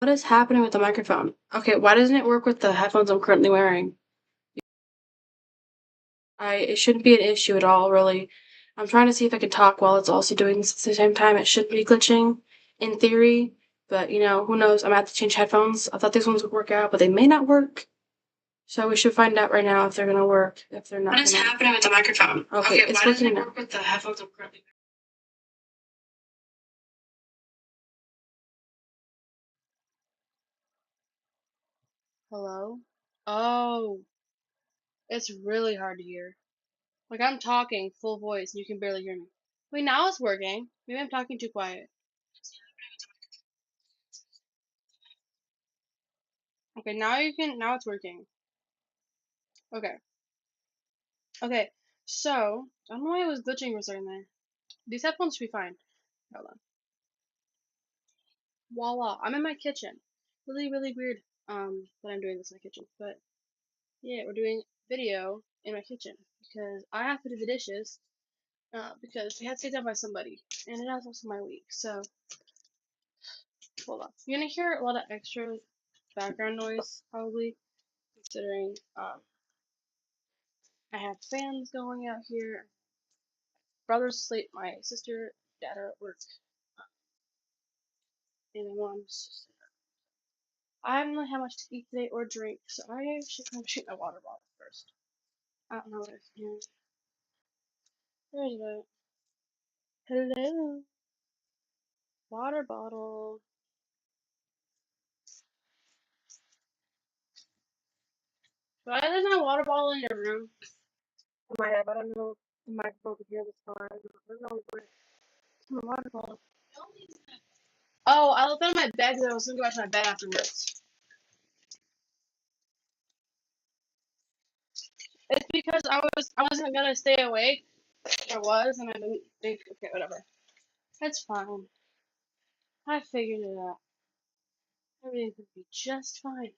What is happening with the microphone? Okay, why doesn't it work with the headphones I'm currently wearing? It shouldn't be an issue at all, really. I'm trying to see if I can talk while it's also doing this at the same time. It should be glitching in theory, but who knows? I'm gonna have to change headphones. I thought these ones would work out, but they may not work. So we should find out right now if they're gonna work, if they're not. What is happening with the microphone? Okay, it's working now. Work with the headphones I'm currently. Hello? Oh, it's really hard to hear. Like I'm talking full voice and you can barely hear me. Wait, now it's working. Maybe I'm talking too quiet. Okay, now it's working. Okay. Okay. So, I don't know why it was glitching for a second there. These headphones should be fine. Hold on. Voila. I'm in my kitchen. Really, really weird, that I'm doing this in my kitchen. But yeah, we're doing video in my kitchen because I have to do the dishes, because they had to get done by somebody. And it is also my week, so hold on. You're gonna hear a lot of extra background noise probably, considering I have fans going out here. Brother's asleep, my sister, dad are at work, and my mom's just. I haven't really had much to eat today or drink, so I should come shoot my water bottle first. I don't know what it's here. There's it. Hello, water bottle. Why there's not a water bottle in your room? In my head, but I don't know if the microphone can hear this far. I don't know where. My water bottle. Oh, I left it on my bed because I was gonna go back to my bed afterwards. It's because I wasn't gonna stay awake. I was, and I didn't think. Okay, whatever. That's fine. I figured it out. Everything could be just fine.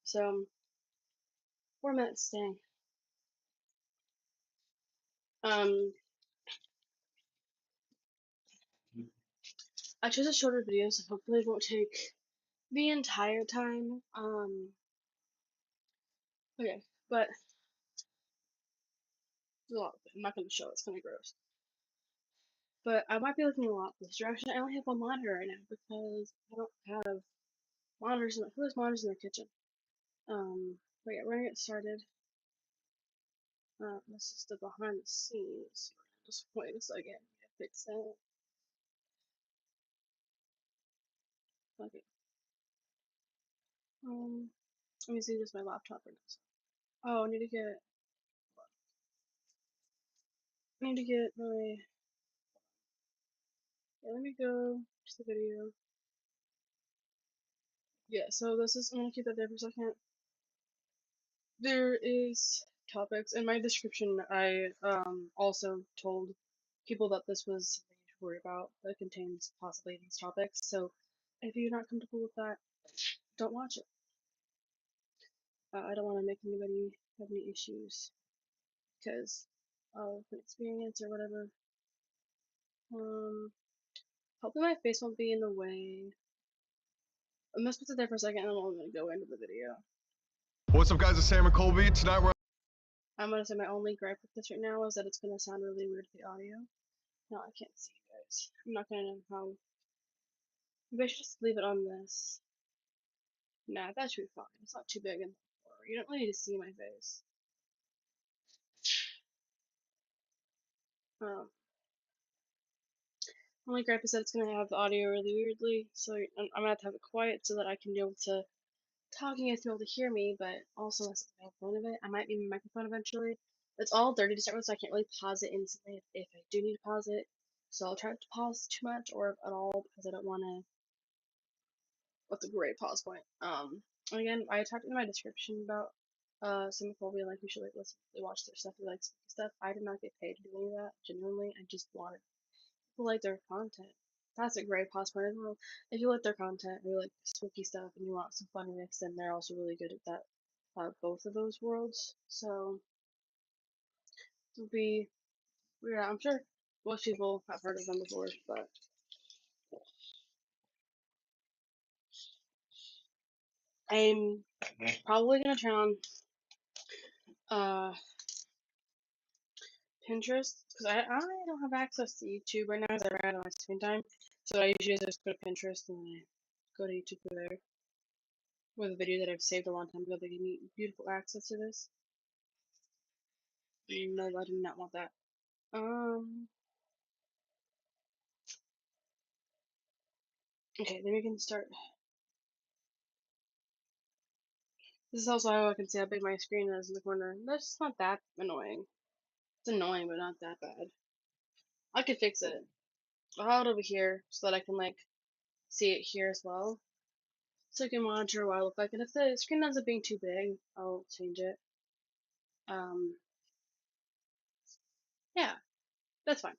So 4 minutes staying. Um, I chose a shorter video, so hopefully it won't take the entire time. Okay, but there's a lot of it. I'm not gonna show it. It's kind of gross. But I might be looking a lot this direction. I only have one monitor right now because I don't have monitors. Who has monitors in their kitchen? But yeah, we're gonna get started. This is the behind the scenes. Just wait a second. Fix that. Okay. Let me see this my laptop right now. Oh, I need to get my. Yeah, let me go to the video. Yeah, so this is. I'm gonna keep that there for a second. There is topics in my description. I also told people that this was something to worry about that contains possibly these topics. So if you're not comfortable with that, don't watch it. I don't want to make anybody have any issues because of an experience or whatever. Hopefully my face won't be in the way. I'm gonna put it there for a second and then I'm gonna go into the video. What's up, guys? It's Sam and Colby. Tonight we're. I'm gonna say my only gripe with this right now is that it's gonna sound really weird with the audio. No, I can't see you guys. I'm not gonna know how. Maybe I should just leave it on this. Nah, that should be fine. It's not too big and you don't really need to see my face. Only gripe is that it's gonna have the audio really weirdly, so I'm gonna have to have it quiet so that I can be able to talking and be able to hear me, but also that's the point of it. I might need my microphone eventually. It's all dirty to start with, so I can't really pause it instantly if I do need to pause it. So I'll try not to pause too much or at all because I don't want to. What's a great pause point? Again, I talked in my description about Sam and Colby, like you should like listen, watch their stuff, you like spooky stuff. I did not get paid to do any of that. Genuinely, I just wanted people like their content. That's a great pause point. If you like their content, or you like spooky stuff, and you want some funny mix, then they're also really good at that. Both of those worlds. So it'll be yeah, I'm sure most people have heard of them before, but I'm probably gonna turn on Pinterest because I don't have access to YouTube right now because I ran out of my screen time. So what I usually just go to Pinterest and I go to YouTube for there with a video that I've saved a long time ago. They give me beautiful access to this. No, I do not want that. Okay, then we can start. This is also how I can see how big my screen is in the corner. That's not that annoying. It's annoying, but not that bad. I could fix it. I'll have it over here so that I can like see it here as well. So I can monitor what I look like. And if the screen ends up being too big, I'll change it. Yeah, that's fine.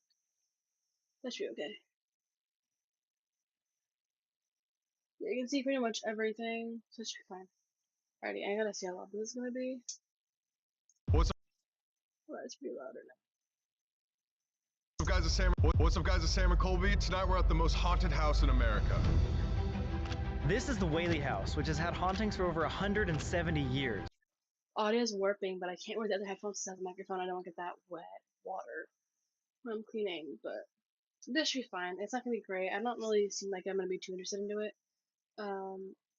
That should be okay. Yeah, you can see pretty much everything, so it should be fine. Alrighty, I gotta see how loud this is gonna be. What's up, Well, it's pretty loud right guys? What's up, guys? It's Sam and Colby. Tonight we're at the most haunted house in America. This is the Whaley house, which has had hauntings for over 170 years. Audio is warping, but I can't wear the other headphones to the microphone. I don't want to get that wet water when I'm cleaning, but this should be fine. It's not gonna be great. I don't really seem like I'm gonna be too interested into it.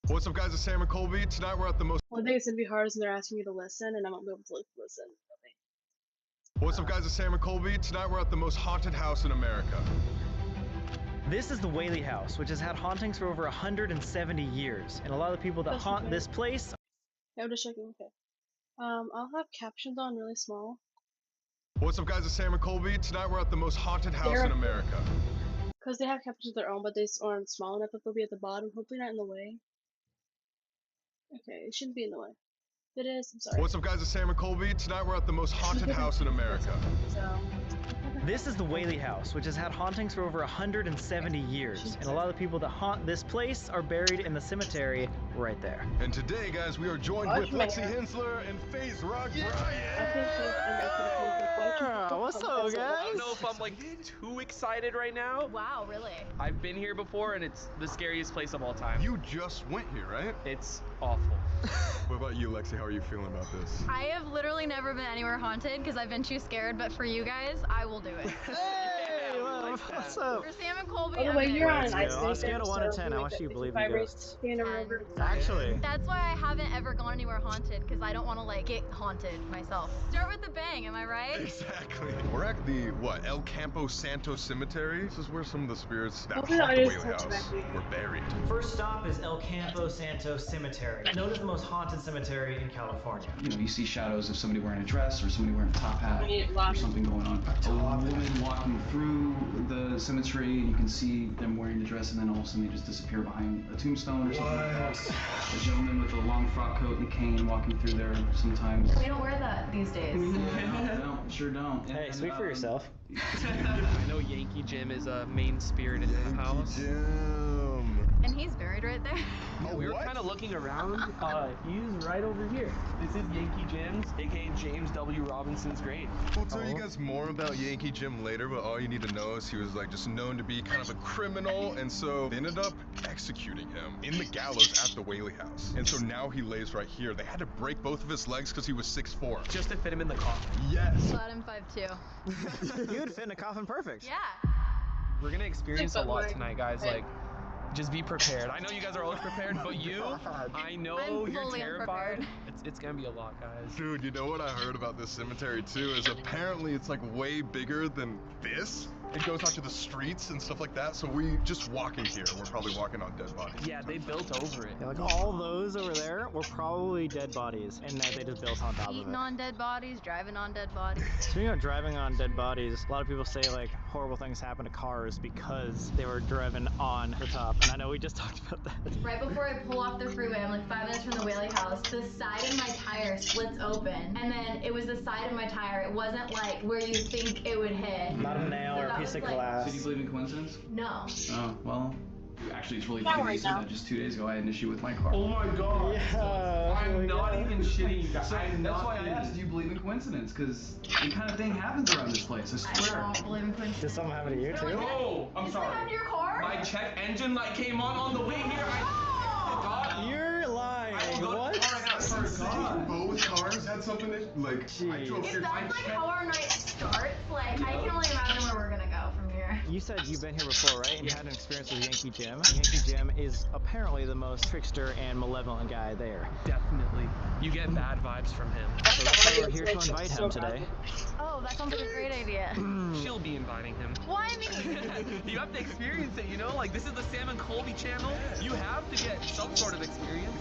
What's up, guys? It's Sam and Colby. Tonight we're at the most. One thing that's gonna be hard is when they're asking me to listen, and I won't be able to like, listen. What's up, guys? It's Sam and Colby. Tonight we're at the most haunted house in America. This is the Whaley house, which has had hauntings for over 170 years. And a lot of the people that haunt this place... Yeah, I'm just checking, okay. I'll have captions on really small. What's up, guys? It's Sam and Colby. Tonight we're at the most haunted house in America. Because they have captions of their own, but they aren't small enough that they'll be at the bottom. Hopefully not in the way. Okay, it shouldn't be in the way. If it is, I'm sorry. What's up, guys? It's Sam and Colby. Tonight we're at the most haunted house in America. So... This is the Whaley house, which has had hauntings for over 170 years. And a lot of the people that haunt this place are buried in the cemetery right there. And today, guys, we are joined with Lexi Hensler and FaZe Rock Bryant. What's up, guys? I don't know if I'm like too excited right now. Wow, really? I've been here before and it's the scariest place of all time. You just went here, right? It's awful. What about you, Lexi? How are you feeling about this? I have literally never been anywhere haunted because I've been too scared, but for you guys, I will do it. Hey, what's up? For Sam and Colby, By the way, you're on On a scale of 1 to 10, how much do you believe in ghosts? Actually. That's why I haven't ever gone anywhere haunted because I don't want to like get haunted myself. Start with the bang, am I right? Exactly. We're at the, El Campo Santo Cemetery. This is where some of the spirits that haunt Okay, I the just Whaley touched house back. were buried. First stop is El Campo Santo Cemetery, known as the most haunted cemetery in California. You know, you see shadows of somebody wearing a dress or somebody wearing a top hat or something going on. A woman walking through the cemetery, you can see them wearing the dress and then all of a sudden they just disappear behind a tombstone or something like that. A gentleman with a long frock coat and a cane walking through there sometimes. We don't wear that these days. No, sure don't. Hey, speak for yourself. I know Yankee Jim is a main spirit in the house. Jim. And he's buried right there. Yeah, we were kind of looking around. He's right over here. This is Yankee Jim's, aka James W. Robinson's grave. We'll tell you guys more about Yankee Jim later, but all you need to know is he was like just known to be kind of a criminal, and so they ended up executing him in the gallows at the Whaley house. And so now he lays right here. They had to break both of his legs because he was 6'4". Just to fit him in the coffin. Yes. Glad I'm 5'2". You would fit in a coffin perfect. Yeah. We're gonna experience a lot tonight, guys. Like, just be prepared. I know you guys are always prepared, but you, I know I'm you're fully terrified. unprepared. It's gonna be a lot, guys. Dude, you know what I heard about this cemetery too is apparently it's like way bigger than this. It goes out to the streets and stuff like that, so we just walking here, we're probably walking on dead bodies. Yeah, they built over it. Yeah, like all those over there were probably dead bodies, and that they just built on top of Eating it. on dead bodies, driving on dead bodies. Speaking of driving on dead bodies, a lot of people say like horrible things happen to cars because they were driven on the top, and I know we just talked about that. Right before I pull off the freeway, I'm like 5 minutes from the Whaley house, the side of my tire splits open, and then it was the side of my tire. It wasn't like where you think it would hit. Not a nail So or a that piece was, of like, glass. So do you believe in coincidence? No. Oh, well, actually it's really Not funny right you said now. that. Just 2 days ago I had an issue with my car. Oh my god. Yeah. I'm not even shitting you guys. So I'm that's not why I kidding. asked, do you believe in coincidence? Because the kind of thing happens around this place, I I swear. don't believe in coincidence. Did something happen to you too? Oh, I'm Is sorry. that under your car? My check engine light came on the way here. Oh! I You're lying. I those cars had something that, like, I drove If here. that's like how our night starts, like I can only imagine where we're gonna go from here. You said you've been here before, right? And you had an experience with Yankee Jim. Yankee Jim is apparently the most trickster and malevolent guy there. Definitely. You get bad vibes from him. So that's why we're here to invite him today. Oh, that sounds like a great idea. She'll be inviting him. Why me? You have to experience it, you know? Like, this is the Sam and Colby channel. You have to get some sort of experience.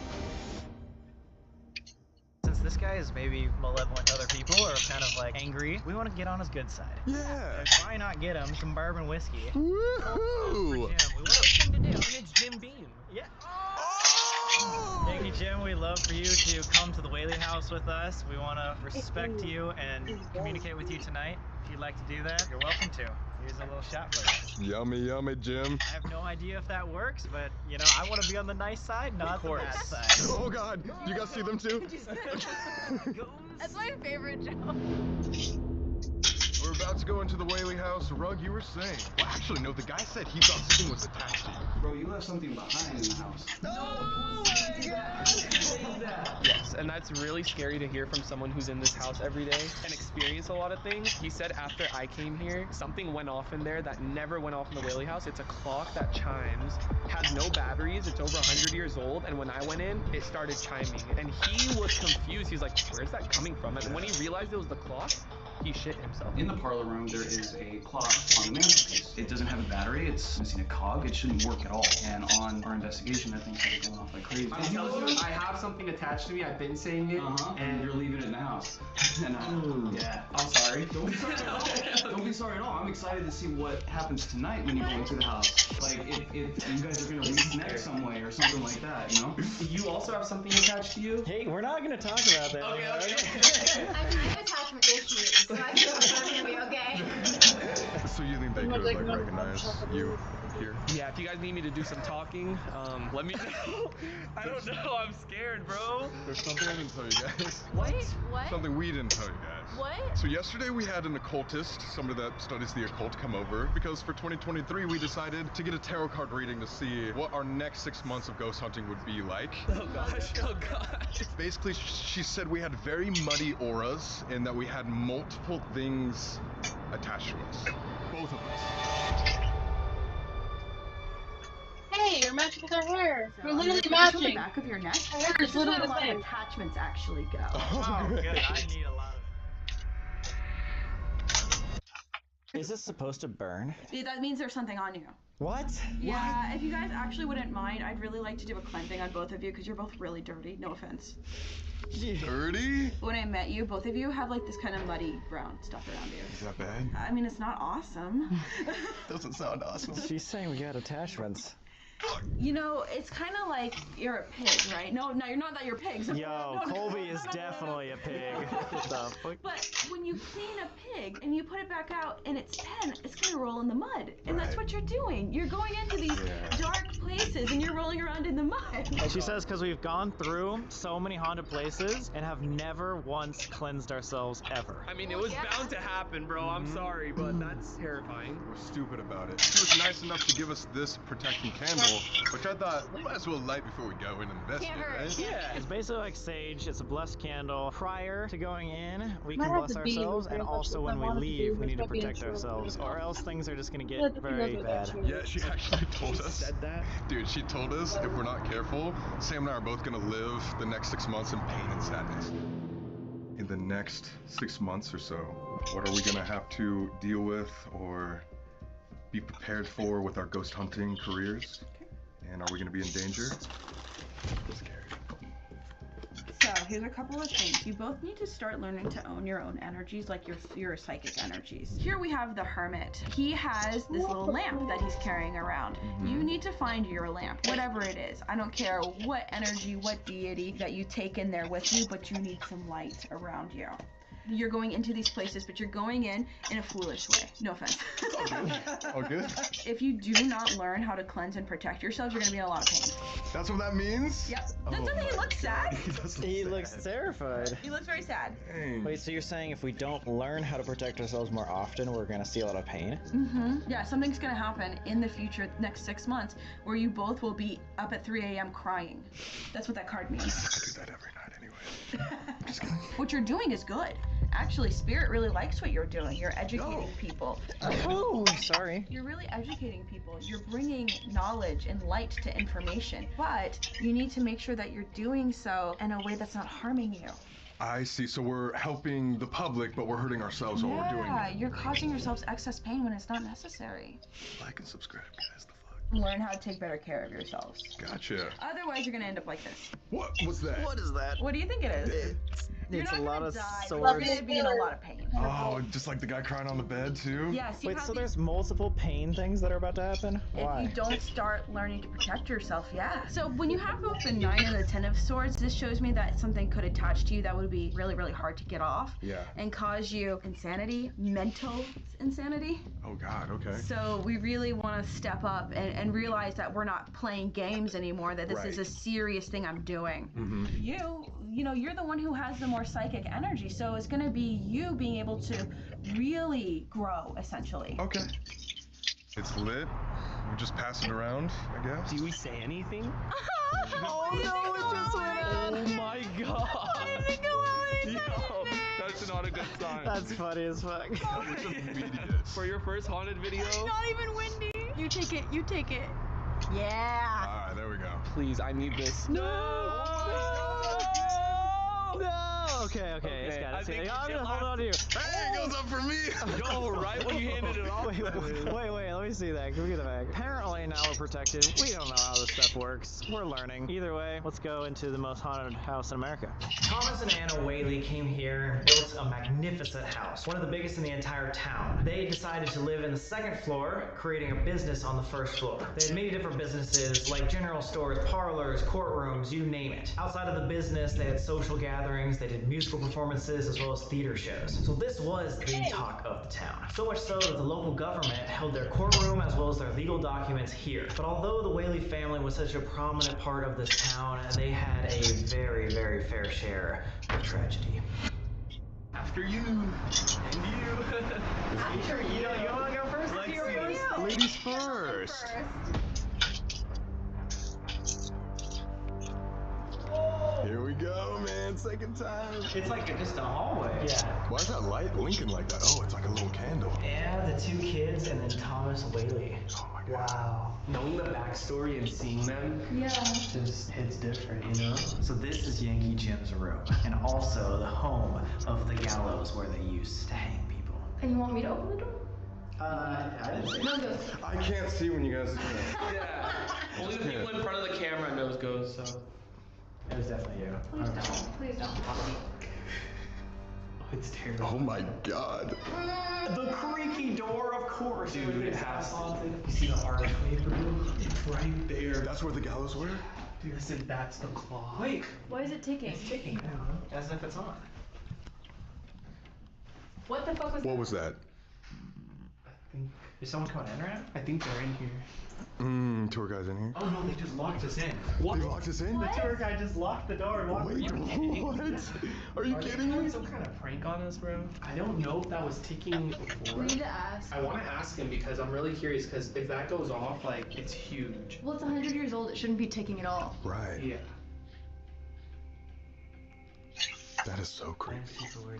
Since this guy is maybe malevolent to other people or kind of like angry, we want to get on his good side. Yeah. And why not get him some bourbon whiskey? Woo! Jim, we want Thing to do. And it's Jim Beam. Yeah. Yankee Jim, we'd love for you to come to the Whaley house with us. We want to respect you and communicate with you tonight. If you'd like to do that, you're welcome to. Here's a little shot for you. Yummy, yummy, Jim. I have no idea if that works, but you know, I want to be on the nice side, not the bad side. Oh God, you guys see them too? That's my favorite joke. We're about to go into the Whaley house. Rug, you were saying. Well, actually, no, the guy said he thought something was attached to you. Bro, you left something behind in the house. Yes, and that's really scary to hear from someone who's in this house every day and experience a lot of things. He said after I came here, something went off in there that never went off in the Whaley house. It's a clock that chimes, has no batteries, it's over 100 years old, and when I went in, it started chiming. And he was confused. He's like, where's that coming from? And when he realized it was the clock, he shit himself. In the parlor room, there is a clock on the mantelpiece. It doesn't have a battery, it's missing a cog, it shouldn't work at all. And on our investigation, that thing started going off like crazy. I'm telling you, I have something attached to me. I've been saying it. And you're leaving it in the house. And yeah. I'm sorry. Don't be sorry at all. Don't be sorry at all. I'm excited to see what happens tonight when you go into the house. Like, if you guys are gonna reconnect some way or something like that, you know? You also have something attached to you? Hey, we're not going to talk about that. I have attachment issues, so I feel like that's gonna be okay. So you think they could like recognize you here? Yeah, if you guys need me to do some talking, let me know. I don't know, I'm scared, bro. There's something I didn't tell you guys. What? Something we didn't tell you guys. What? So yesterday we had an occultist, somebody that studies the occult, come over because for 2023 we decided to get a tarot card reading to see what our next 6 months of ghost hunting would be like. Oh gosh, oh gosh. Basically, she said we had very muddy auras and that we had multiple things attached to us. Both of us. Hey, you're matching with our hair. We're literally The matching. back of your neck. Our hair is This is where literally a the lot of same. attachments actually go. Oh, good. I need a lot of it. Is this supposed to burn? That means there's something on you. What? Yeah, if you guys actually wouldn't mind, I'd really like to do a cleansing on both of you because you're both really dirty. No offense. Dirty? When I met you, both of you have like this kind of muddy brown stuff around you. Is that bad? I mean, it's not awesome. Doesn't sound awesome. She's saying we got attachments. You know, it's kind of like you're a pig, right? No, you're not that you're pigs. Yo, Colby is definitely a pig. What the fuck? But when you clean a pig and you put it back out and it's 10, it's gonna roll in the mud. And that's what you're doing. You're going into these dark places and you're rolling around in the mud. And she says because we've gone through so many haunted places and have never once cleansed ourselves ever. I mean, it was bound to happen, bro. I'm sorry, but that's terrifying. We're stupid about it. She was nice enough to give us this protecting candle, which I thought we might as well light before we go in and investigate, right? Yeah, it's basically like sage. It's a blessed candle. Prior to going in, we can bless ourselves, and also when we leave, we need to protect ourselves, or else things are just gonna get very bad. Yeah, she actually told us. Said that? Dude, she told us if we're not careful, Sam and I are both gonna live the next 6 months in pain and sadness. In the next 6 months or so, what are we gonna have to deal with or be prepared for with our ghost hunting careers? And are we gonna be in danger? Scared. So here's a couple of things. You both need to start learning to own your own energies, like your psychic energies. Here we have the hermit. He has this little lamp that he's carrying around. You need to find your lamp, whatever it is. I don't care what energy, what deity that you take in there with you, but you need some light around you. you're going into these places, but you're going in a foolish way. No offense. All good? If you do not learn how to cleanse and protect yourselves, you're gonna be in a lot of pain. That's what that means? Yep. Doesn't he look sad? He looks terrified. He looks very sad. Dang. Wait, so you're saying if we don't learn how to protect ourselves more often, we're gonna see a lot of pain? Mm-hmm. Yeah, something's gonna happen in the future, next 6 months, where you both will be up at 3 a.m. crying. That's what that card means. I do that every night anyway. What you're doing is good. Actually, Spirit really likes what you're doing. You're educating people. Oh, sorry. You're really educating people. You're bringing knowledge and light to information. But you need to make sure that you're doing so in a way that's not harming you. I see. So we're helping the public, but we're hurting ourselves while we're doing Yeah, it. you're causing yourselves excess pain when it's not necessary. Like and subscribe, guys. The fuck? Learn how to take better care of yourselves. Gotcha. Otherwise, you're gonna end up like this. What's that? What is that? What do you think it is? You're It's not a lot gonna of die, but swords. you're gonna be in a lot of pain. Oh, just like the guy crying on the bed, too? Yeah, see Wait, how so these- there's multiple pain things that are about to happen? Why? If you don't start learning to protect yourself, yeah. So when you have both the 9 and the 10 of swords, this shows me that something could attach to you that would be really, really hard to get off. Yeah. And cause you insanity, mental insanity. Oh, God, okay. So we really want to step up and realize that we're not playing games anymore, that this is a Right. serious thing I'm doing. Mm-hmm. You know, you're the one who has the more psychic energy, so it's going to be you being able to really grow, essentially. Okay. It's lit. We just pass it around, I guess. Do we say anything? Oh no, it just went out! Oh my god! Yo, that's not a good sign. That's funny as fuck. It's immediate. For your first haunted video, Not even windy. You take it. You take it. Yeah. All right, there we go. please, I need this. No! Okay, it's got I it. think I'm it gonna hold on to you. Hey, it goes up for me! Yo, right when you handed it off. Wait, let me see that. Can we get it back? Apparently now we're protected. We don't know how this stuff works. We're learning. Either way, let's go into the most haunted house in America. Thomas and Anna Whaley came here and built a magnificent house, one of the biggest in the entire town. They decided to live in the second floor, creating a business on the first floor. They had many different businesses like general stores, parlors, courtrooms, you name it. Outside of the business, they had social gatherings, they did musical performances, as well as theater shows. So this was the talk of the town. So much so that the local government held their courtroom as well as their legal documents here. But although the Whaley family was such a prominent part of this town, they had a very, very fair share of tragedy. After you. After you. You wanna go first? Ladies first. Here we go, man. Second time. It's like just a hallway. Yeah. Why is that light blinking like that? Oh, it's like a little candle. Yeah, the 2 kids and then Thomas Whaley. Oh my God. Wow. Knowing the backstory and seeing them, Just hits different, you know? So this is Yankee Jim's room, and also the home of the gallows where they used to hang people. And you want me to open the door? I didn't say No, go. I can't see when you guys do that. yeah. Only the people in front of the camera knows goes, so. it was definitely you. Please don't. Please don't. Oh, it's terrible. Oh my God. The creaky door, of course. Dude, it has to. You see the archway through? It's right there. That's where the gallows were? Listen, that's the clock. Wait, Why is it ticking? it's ticking now, as if it's on. What the fuck was What was that? Is someone coming in right now? I think they're in here. Tour guys in here. Oh no, they just locked us in. They locked us in? What? Tour guide just locked the door and walked Wait, what? Are you kidding me? Some kind of prank on us, bro? I don't know if that was ticking before. We need to ask. I want to ask him because I'm really curious because if that goes off, like, it's huge. Well, it's 100 years old. It shouldn't be ticking at all. Right. Yeah. That is so creepy.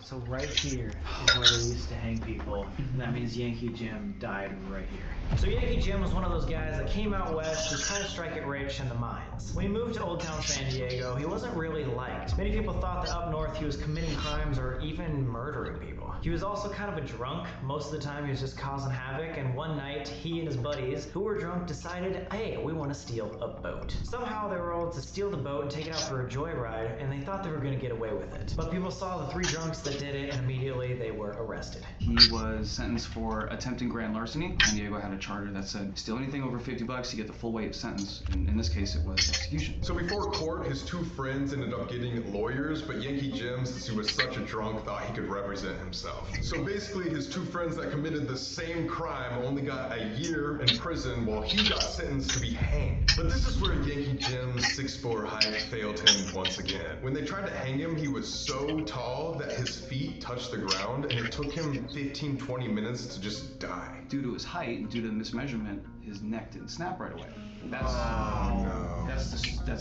So right here is where they used to hang people, and that means Yankee Jim died right here. So Yankee Jim was one of those guys that came out west to try to strike it rich in the mines. When he moved to Old Town San Diego, he wasn't really liked. Many people thought that up north he was committing crimes or even murdering people. He was also kind of a drunk. Most of the time he was just causing havoc, and one night he and his buddies, who were drunk, decided, hey, we want to steal a boat. Somehow they were able to steal the boat and take it out for a joyride, and they thought they were going to get away with it. But people saw the 3 drunks that did it, and immediately they were arrested. He was sentenced for attempting grand larceny. San Diego had a charter that said, steal anything over $50, you get the full weight sentence. And in this case, it was execution. So before court, his 2 friends ended up getting lawyers, but Yankee Jim, since he was such a drunk, thought he could represent himself. So basically, his 2 friends that committed the same crime only got a year in prison while he got sentenced to be hanged. But this is where Yankee Jim's 6'4" height failed him once again. When they tried to hang him, he was so tall that his feet touched the ground, and it took him 15-20 minutes to just die. Due to his height and due to the mismeasurement, his neck didn't snap right away. That's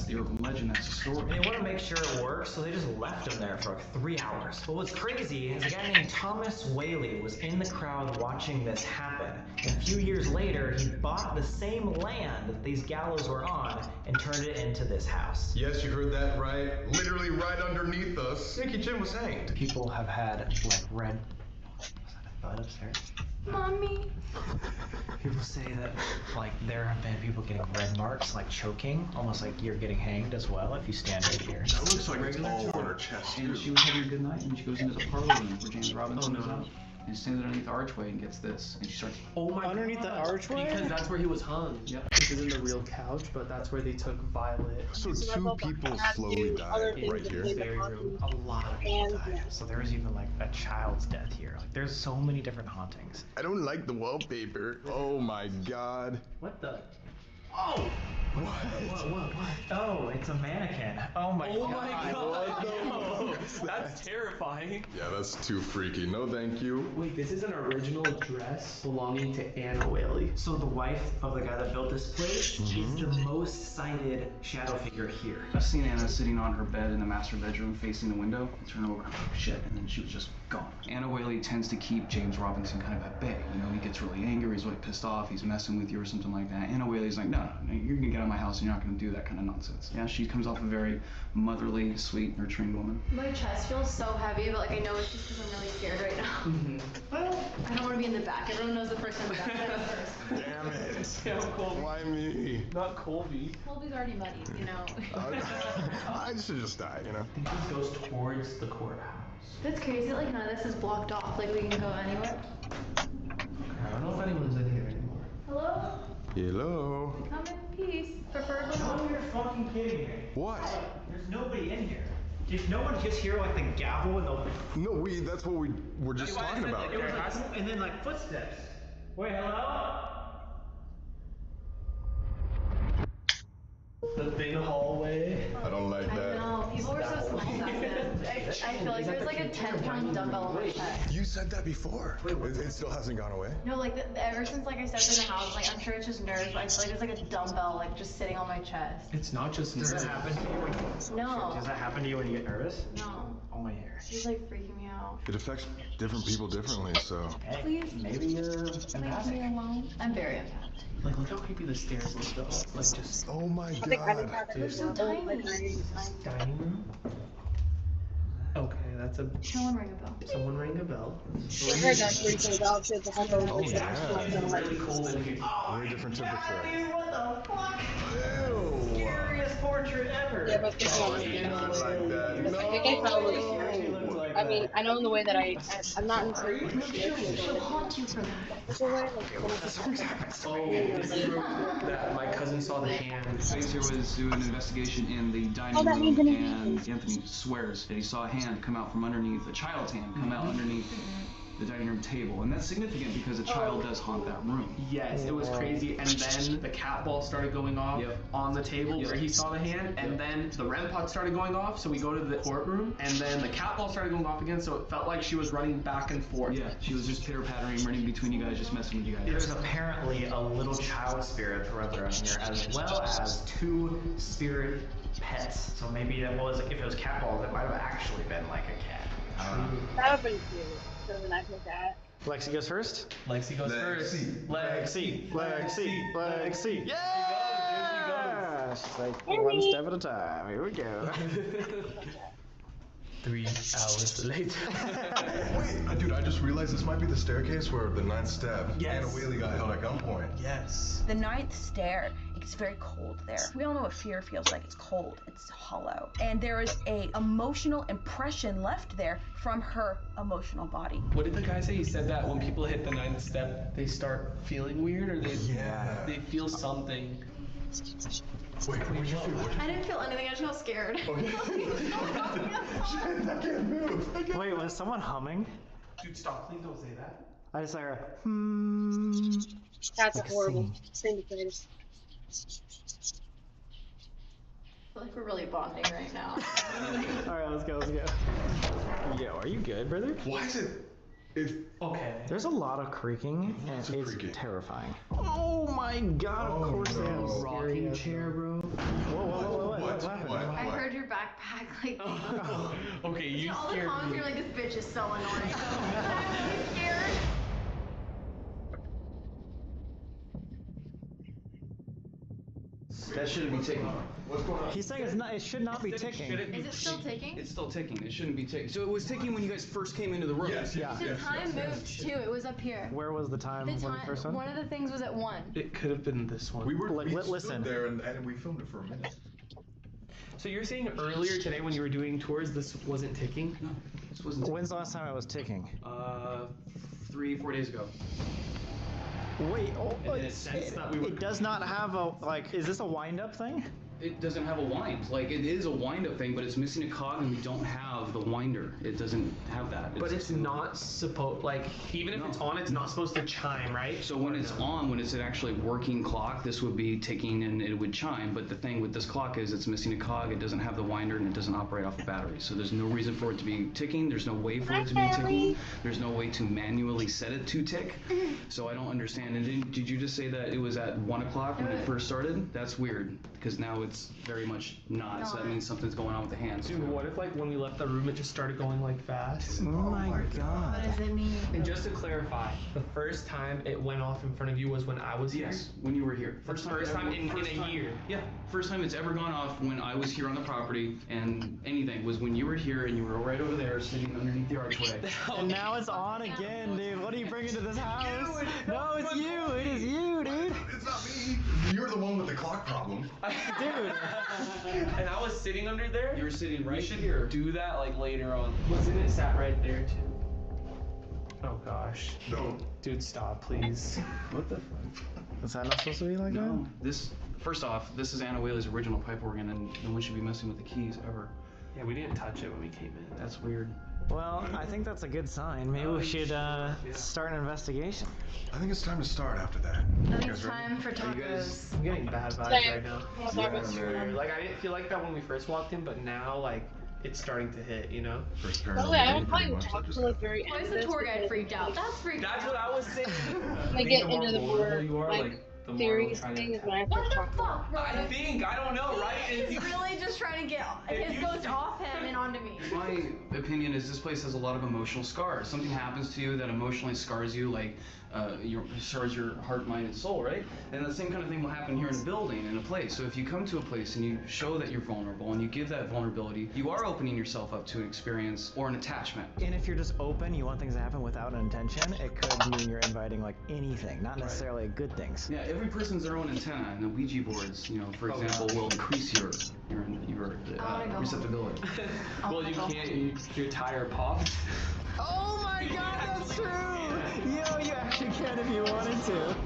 the urban legend, that's the story. They want to make sure it works, so they just left him there for like 3 hours. But what's crazy is a guy named Thomas Whaley was in the crowd watching this happen. And a few years later, he bought the same land that these gallows were on and turned it into this house. Yes, you heard that right. Literally right underneath us, Yankee Jim was hanged. People have had like red... Was that a thud upstairs? Mommy. People say that like there have been people getting red marks, like choking, almost like you're getting hanged as well if you stand right here. That looks like it's all on her chest, And too. she was having a good night, and she goes into the parlor room where James Robinson is out. And stands underneath the archway and gets this, and she starts. Oh my Underneath the God. archway? Because that's where he was hung. Yep. This isn't the real couch, but that's where they took Violet. So 2 people slowly died right here. Very room. A lot of people died. So there was even like a child's death here. Like there's so many different hauntings. I don't like the wallpaper. Oh my god. What the? Oh! What? Oh, it's a mannequin. Oh my Oh god. my god! No. That's terrifying. Yeah, that's too freaky. No thank you. Wait, this is an original dress belonging to Anna Whaley. So the wife of the guy that built this place is the most cited shadow figure here. I've seen Anna sitting on her bed in the master bedroom facing the window. I turn over, oh shit, and then she was just gone. Anna Whaley tends to keep James Robinson kind of at bay. You know, he gets really angry, he's really pissed off, he's messing with you or something like that. Anna Whaley's like, no, you're gonna get out of my house and you're not gonna do that kind of nonsense. Yeah, she comes off a very motherly, sweet, nurturing woman. My chest feels so heavy, but like I know it's just because I'm really scared right now. Well, I don't want to be in the back. Everyone knows the person in the back first. Damn it. Yeah, Colby. Why me? Not Colby. Colby's already muddy, you know. I should just die, you know? I think this goes towards the courthouse. That's crazy. Like none of this is blocked off. Like we can go anywhere. I don't know if anyone's in here anymore. Hello? Hello? Come in peace. Preferably No, not. you're fucking kidding me. What? There's nobody in here. Did no one just hear like the gavel and the... No, that's what we were just talking about. It was like, and then like footsteps. Wait, hello? The big hallway. I don't like I that. know. People were so small back then. I feel like there's like a 10-pound dumbbell on my chest. You said that before. It still hasn't gone away? No, like ever since like I stepped in the house, like I'm sure it's just nerves, but I feel like there's like a dumbbell like just sitting on my chest. It's not just Does nerves. that happen to you when you... No. Does that happen to you when you get nervous? No. Oh my hair. She's like freaking me out. It affects different people differently, so. Hey, Please. maybe you're Leave empathic. me alone. I'm very empathic. Like, look how creepy the stairs look though. Like, just Oh my god. They're so tiny. dining room. Okay, that's a. Someone ring a bell. Someone rang a bell. Oh yeah. Really cold in here. Very different temperature. Dude, what the fuck? Ew. Scariest portrait ever. Yeah, but Oh, you not like that. No. I think I probably I mean, I know in the way that I'm not in certain She'll haunt you for that. it's a way, like, Oh, this is where that my cousin saw the hand. Spacer was doing an investigation in the dining that means room, anything. and Anthony swears that he saw a hand come out from underneath, a child's hand come out underneath the dining room table. And that's significant because a child does haunt that room. Yes, it was crazy. And then the cat ball started going off Yep. on the table Yep. where he saw the hand. And then the REM pod started going off. So we go to the courtroom. And then the cat ball started going off again. So it felt like she was running back and forth. Yeah, she was just pitter-pattering, running between you guys, just messing with you guys. There's apparently a little child spirit brother in here, as well as 2 spirit pets. So maybe it was, if it was cat balls, it might have actually been like a cat. I don't know. that would have been cute. So then I pick that. Lexi goes first. Lexi goes first. Lexi. Yeah! There she goes. She's like, one step at a time. Here we go. 3 hours later. Wait, dude, I just realized this might be the staircase where the 9th step Yes. Anna Whaley got held at gunpoint. Yes. The 9th stair It's very cold there. We all know what fear feels like. It's cold, it's hollow. And there is a emotional impression left there from her emotional body. What did the guy say? He said that when people hit the 9th step, they start feeling weird, or they feel something. Wait, what did you feel? I didn't feel anything, I just felt scared. Okay. I can't move. Wait, was someone humming? Dude, stop. Please don't say that. I just heard That's horrible. Same place. I feel like we're really bonding right now. Alright, let's go. Yo, are you good, brother? Why is it? Okay. There's a lot of creaking, and Lots of it's creaking. terrifying. Oh my god, of course they have no. rocking chair, bro. Whoa, what happened? I heard your backpack like. Okay, you all the scared comments me. you're like, this bitch is so annoying. I'm really scared. That shouldn't be ticking. What's going on? He's saying it should not be ticking. Is it still ticking? It's still ticking. It shouldn't be ticking. So it was ticking when you guys first came into the room. Yes, Yeah. The time moved too. It was up here. Where was the time The when you time. first went? One of the things was at 1. It could have been this one. We were Like, we listen. stood there and we filmed it for a minute. So you're saying earlier today when you were doing tours, this wasn't ticking? No, this wasn't ticking. When's the last time it was ticking? 3-4 days ago. Wait, And it sensed that we were. it does not have a, like, is this a wind-up thing? It doesn't have a wind. Like, it is a wind-up thing, but it's missing a cog, and we don't have the winder. It doesn't have that. But it's not supposed, like, even if it's on, it's not supposed to chime, right? So when it's on, when it's an actually working clock, this would be ticking and it would chime. But the thing with this clock is it's missing a cog, it doesn't have the winder, and it doesn't operate off the battery. So there's no reason for it to be ticking. There's no way for it to be ticking. There's no way to manually set it to tick. So I don't understand. And then, did you just say that it was at 1 o'clock when it first started? That's weird, because now it's very much not. So that means something's going on with the hands. Dude, what if, like, when we left the room, it just started going, like, fast? Oh my What god. does it mean? And just to clarify, the first time it went off in front of you was when I was here? Yes, when you were here. First time in a year? Yeah, first time it's ever gone off when I was here on the property, and anything was when you were here and you were right over there sitting underneath the archway. And now it's on again, dude. What are you bringing to this house? No, it's you. It is you, dude. It's not me. You're the one with the clock problem. Dude. And I was sitting under there? You were sitting right We should here. do that, like, later on. Wasn't it sat right there, too? Oh, gosh. No. Dude, stop, please. What the fuck? Is that not supposed to be like No, this, first off, this is Anna Whaley's original pipe organ, and no one should be messing with the keys ever. Yeah, we didn't touch it when we came in. That's weird. that? Well, I think that's a good sign. Maybe we should start an investigation. I think it's time to start after that. I You think guys it's ready? time for tacos. I'm getting bad vibes Same. right now. Like, I didn't feel like that when we first walked in, but now, like, it's starting to hit, you know? First By paranormal the way, I meeting, don't probably pretty much, that talk just till the very Why end is of the this tour guide because freaked out? That's freaked That's out. what I was saying. when I get into the more you are, like the more theories trying thing to is when I What start the talking. fuck, bro? I think, I don't know, right? If He's you- really just trying to get If his you- ghost off him and onto me. My opinion is this place has a lot of emotional scars. Something happens to you that emotionally scars you, like scars your heart, mind, and soul, right? And the same kind of thing will happen here in a building, in a place. So if you come to a place and you show that you're vulnerable and you give that vulnerability, you are opening yourself up to an experience or an attachment. And if you're just open, you want things to happen without an intention, it could mean you're inviting like anything, not necessarily good things. Yeah, every person's their own antenna, and the Ouija boards, you know, for example, will increase your receptibility. Well, you can't, your tire popped. Oh my god, that's true! Yo, you actually can if you wanted to.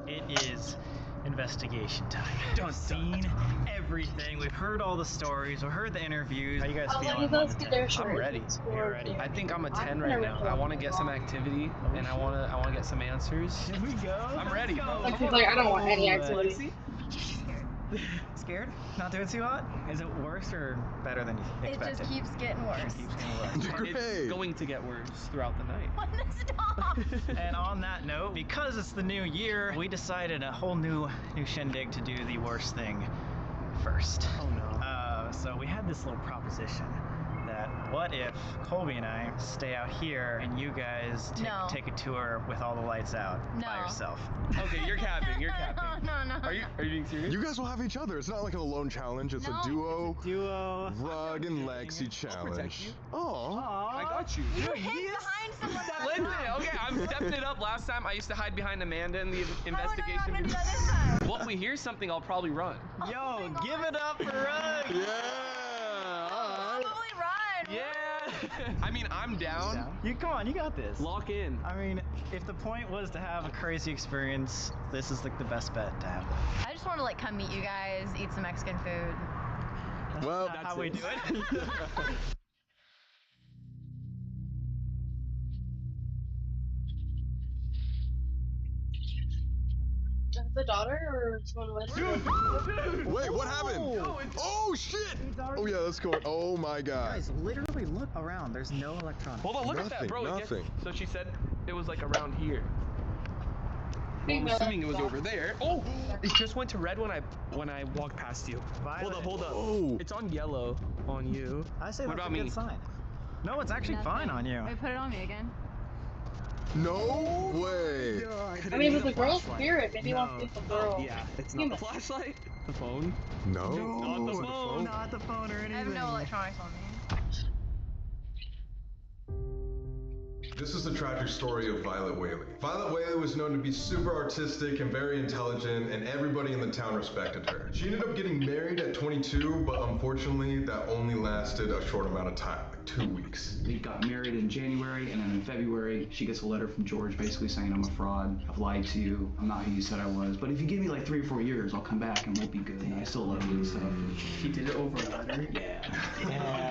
It is investigation time. Done seen everything. We've heard all the stories. We've heard the interviews. How you guys I'll let you feeling? guys get their I'm shirt. ready. You're ready. I think I'm a 10 right now. I want to get some activity, and I want to get some answers. Here we go. I'm ready. Like, she's like, I don't want any activity. Scared? Not doing too hot? Is it worse or better than you It expected? just keeps getting worse. Keeps getting worse. It's going to get worse throughout the night. What the stop? And on that note, because it's the new year, we decided a whole new shindig to do the worst thing first. Oh no. So we had this little proposition that What if Colby and I stay out here and you guys take a tour with all the lights out by yourself? Okay, you're capping. You're capping. No. Are you being serious? You guys will have each other. It's not like an alone challenge. It's a duo. Rug and Lexi challenge. Oh. I got you. You hid behind someone. Listen, okay, I'm stepping it up. Last time I used to hide behind Amanda in the investigation. How are you not gonna do that this time? Well, if we hear something, I'll probably run. Yo, give it up for Rug! Probably run. Yeah. I mean, I'm down. Come on, you got this. Lock in. I mean, if the point was to have a crazy experience, this is like the best bet to have. I just want to like come meet you guys, eat some Mexican food. Well, That's how we do it. That's the daughter or someone with? Wait, what happened? Oh shit! Oh yeah, let's go. Oh my god. Guys, literally look around. There's no electronics. Hold on, look at that, bro. Nothing. So she said it was like around here. Well, I'm assuming it was over there. Oh, it just went to red when I walked past you. Violet. Hold up. Oh. It's on yellow on you. I say What that's about a good me? sign. No, it's actually fine on you. Wait, put it on me again. No way. I mean, if it's a girl's spirit, maybe he wants to be the girl. Yeah, it's not the flashlight. The phone. No. Not the phone. Not the phone or anything. I have no electronics on me. This is the tragic story of Violet Whaley. Violet Whaley was known to be super artistic and very intelligent, and everybody in the town respected her. She ended up getting married at 22, but unfortunately, that only lasted a short amount of time, like 2 weeks. They got married in January, and then in February, she gets a letter from George basically saying, I'm a fraud, I've lied to you, I'm not who you said I was, but if you give me like 3 or 4 years, I'll come back and we'll be good, and I still love you and stuff. He did it over a letter? Yeah.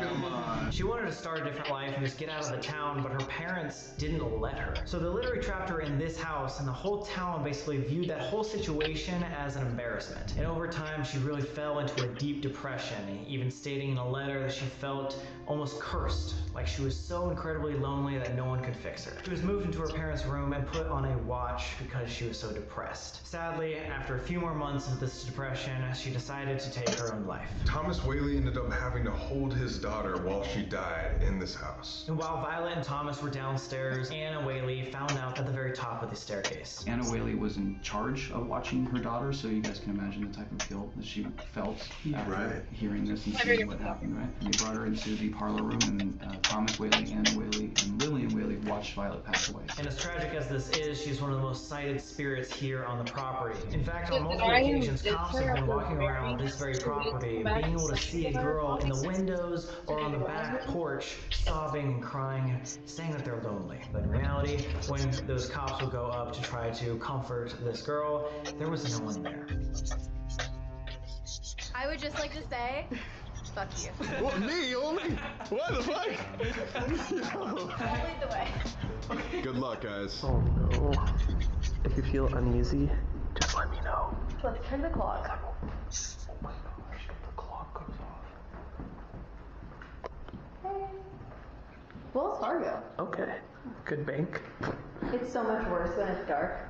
Come on. She wanted to start a different life and just get out of the town, but her parents didn't let her. So they literally trapped her in this house, and the whole town basically viewed that whole situation as an embarrassment. And over time, she really fell into a deep depression, even stating in a letter that she felt almost cursed, like she was so incredibly lonely that no one could fix her. She was moved into her parents' room and put on a watch because she was so depressed. Sadly, after a few more months of this depression, she decided to take her own life. Thomas Whaley ended up having to hold his daughter while she died in this house. And while Violet and Thomas were downstairs, Anna Whaley found out at the very top of the staircase. Anna Whaley was in charge of watching her daughter, so you guys can imagine the type of guilt that she felt after hearing this and seeing what happened, right? And they brought her into the parlor room, and Thomas Whaley, Anna Whaley, and Lillian Whaley watched Violet pass away. And as tragic as this is, she's one of the most cited spirits here on the property. In fact, on multiple occasions, cops have been walking around this very property, being able to see a girl in the windows or on the back porch, sobbing and crying, saying that they're lonely. But in reality, when those cops would go up to try to comfort this girl, there was no one there. I would just like to say, fuck you. What, me only? What the fuck? I'll lead the way. Good luck, guys. Oh no. If you feel uneasy, just let me know. Let's turn the clock. Oh my gosh, the clock goes off. Hey. Wells Fargo. Okay. Good bank. It's so much worse when it's dark.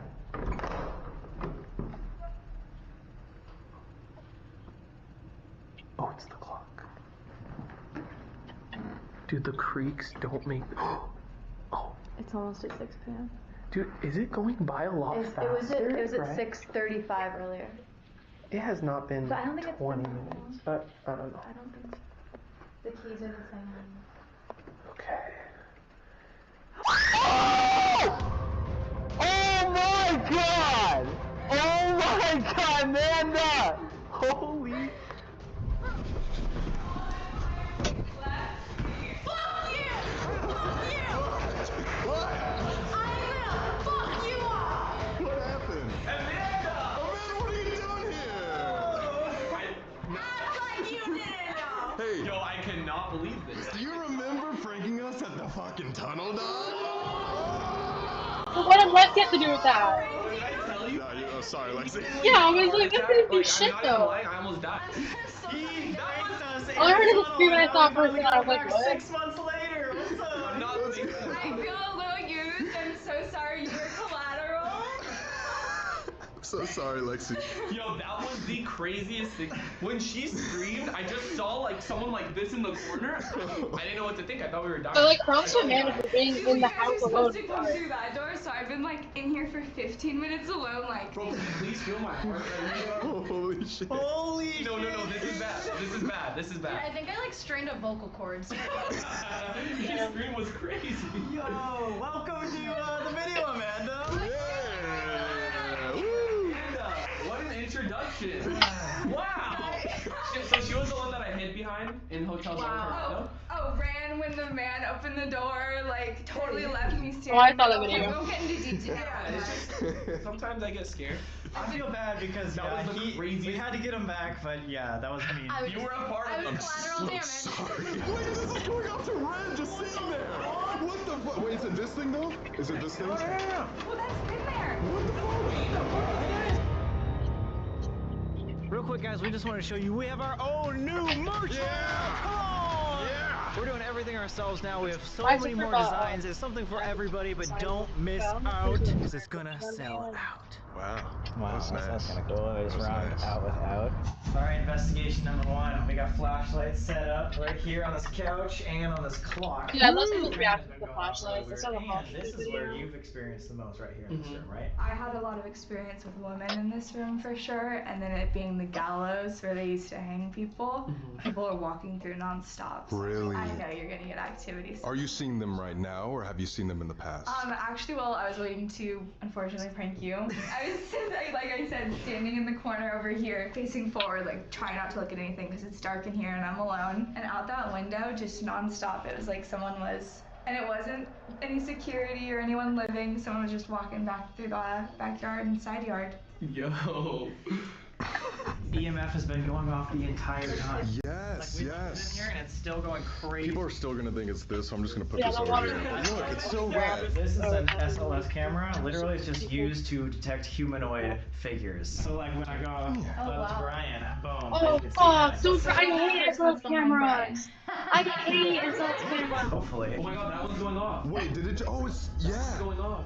Oh, it's the clock. Dude, the creaks don't make... Oh. It's almost at 6 p.m. Dude, is it going by a lot faster? It was at right? 6:35 earlier. It has not been But I don't think it's 20 been that minutes. I don't know. I don't think so. The keys are the same. Okay. Oh! Oh my god! Oh my god, Amanda! Holy... What happened? Amanda! Amanda, what are you doing here? Hey, Yo, I cannot believe this. do you remember pranking us at the fucking tunnel, dog? So what does Lex have to do with that? Did I tell you? Oh, sorry, Lexi. Yeah, I was like, this didn't do shit I'm not even though. lying, I almost died. All I heard is a scream and I saw a person and I was like, what? 6 months later, what's up? I'm not thinking. I feel a little used. I'm so sorry. You were collateral. so sorry, Lexi. Yo, that was the craziest thing. When she screamed, I just saw like someone like this in the corner. I didn't know what to think. I thought we were dying. But like, props to Amanda for being in the house alone. To come through that door, so I've been like in here for 15 minutes alone, like. Bro, can you please feel my heart right now? Holy shit. Holy No, this is bad. This is bad. This is Yeah, I bad. think I like strained up vocal cords. Your scream was crazy. Yo, welcome to the video, Amanda. Yeah. Woo. Amanda, what an introduction. Wow. So she was the one that I hid behind in Hotel Wow. Oh, ran when the man opened the door, like totally left me standing. Oh, I saw that Okay, video. we won't get into detail. Yeah, it's just sometimes I get scared. I feel bad because That was the craziest- we had to get him back, but yeah, that was mean. I was You were a part I of was it. collateral damage. Sorry. Wait, this is going off to red, just sitting there. What the fuck? Wait, is it this thing though? Is it this thing? No. Well, that's been there. What the fuck? Real quick, guys, we just want to show you we have our own new merch. Yeah. Come on. Yeah. We're doing everything ourselves now. We have so Why is many it more for, designs. There's something for everybody, but don't miss out because it's gonna sell out. Wow. Wow, That's nice. kind of cool. I just That was round nice. out without. All right, investigation number 1. We got flashlights set up right here on this couch and on this clock. Yeah, I love people's reaction to the flashlights. I saw the And flashlight this is where video. you've experienced the most right here in this room, right? I had a lot of experience with women in this room for sure, and then it being the gallows where they used to hang people. People are walking through nonstop. So Really? I know you're gonna get activities. Are you seeing them right now, or have you seen them in the past? Actually, well, I was waiting to unfortunately prank you. I was, like I said, standing in the corner over here, facing forward, like trying not to look at anything because it's dark in here and I'm alone. And out that window, just nonstop, it was like someone was, and it wasn't any security or anyone living. Someone was just walking back through the backyard and side yard. Yo. EMF has been going off the entire time. Yes, We've been in yes. here and it's still going crazy. People are still gonna think it's this, so I'm just gonna put Yeah, this the over water here. can- But look, it's still red. This is an SLS camera. Literally, it's just used to detect humanoid figures. So, like when I go up to Brian, boom. Oh you can see fuck! that. So I hate SLS cameras. I hate SLS cameras. Hopefully. Oh my god, that one's going off. Wait, did it? Oh, it's It's yeah. going off.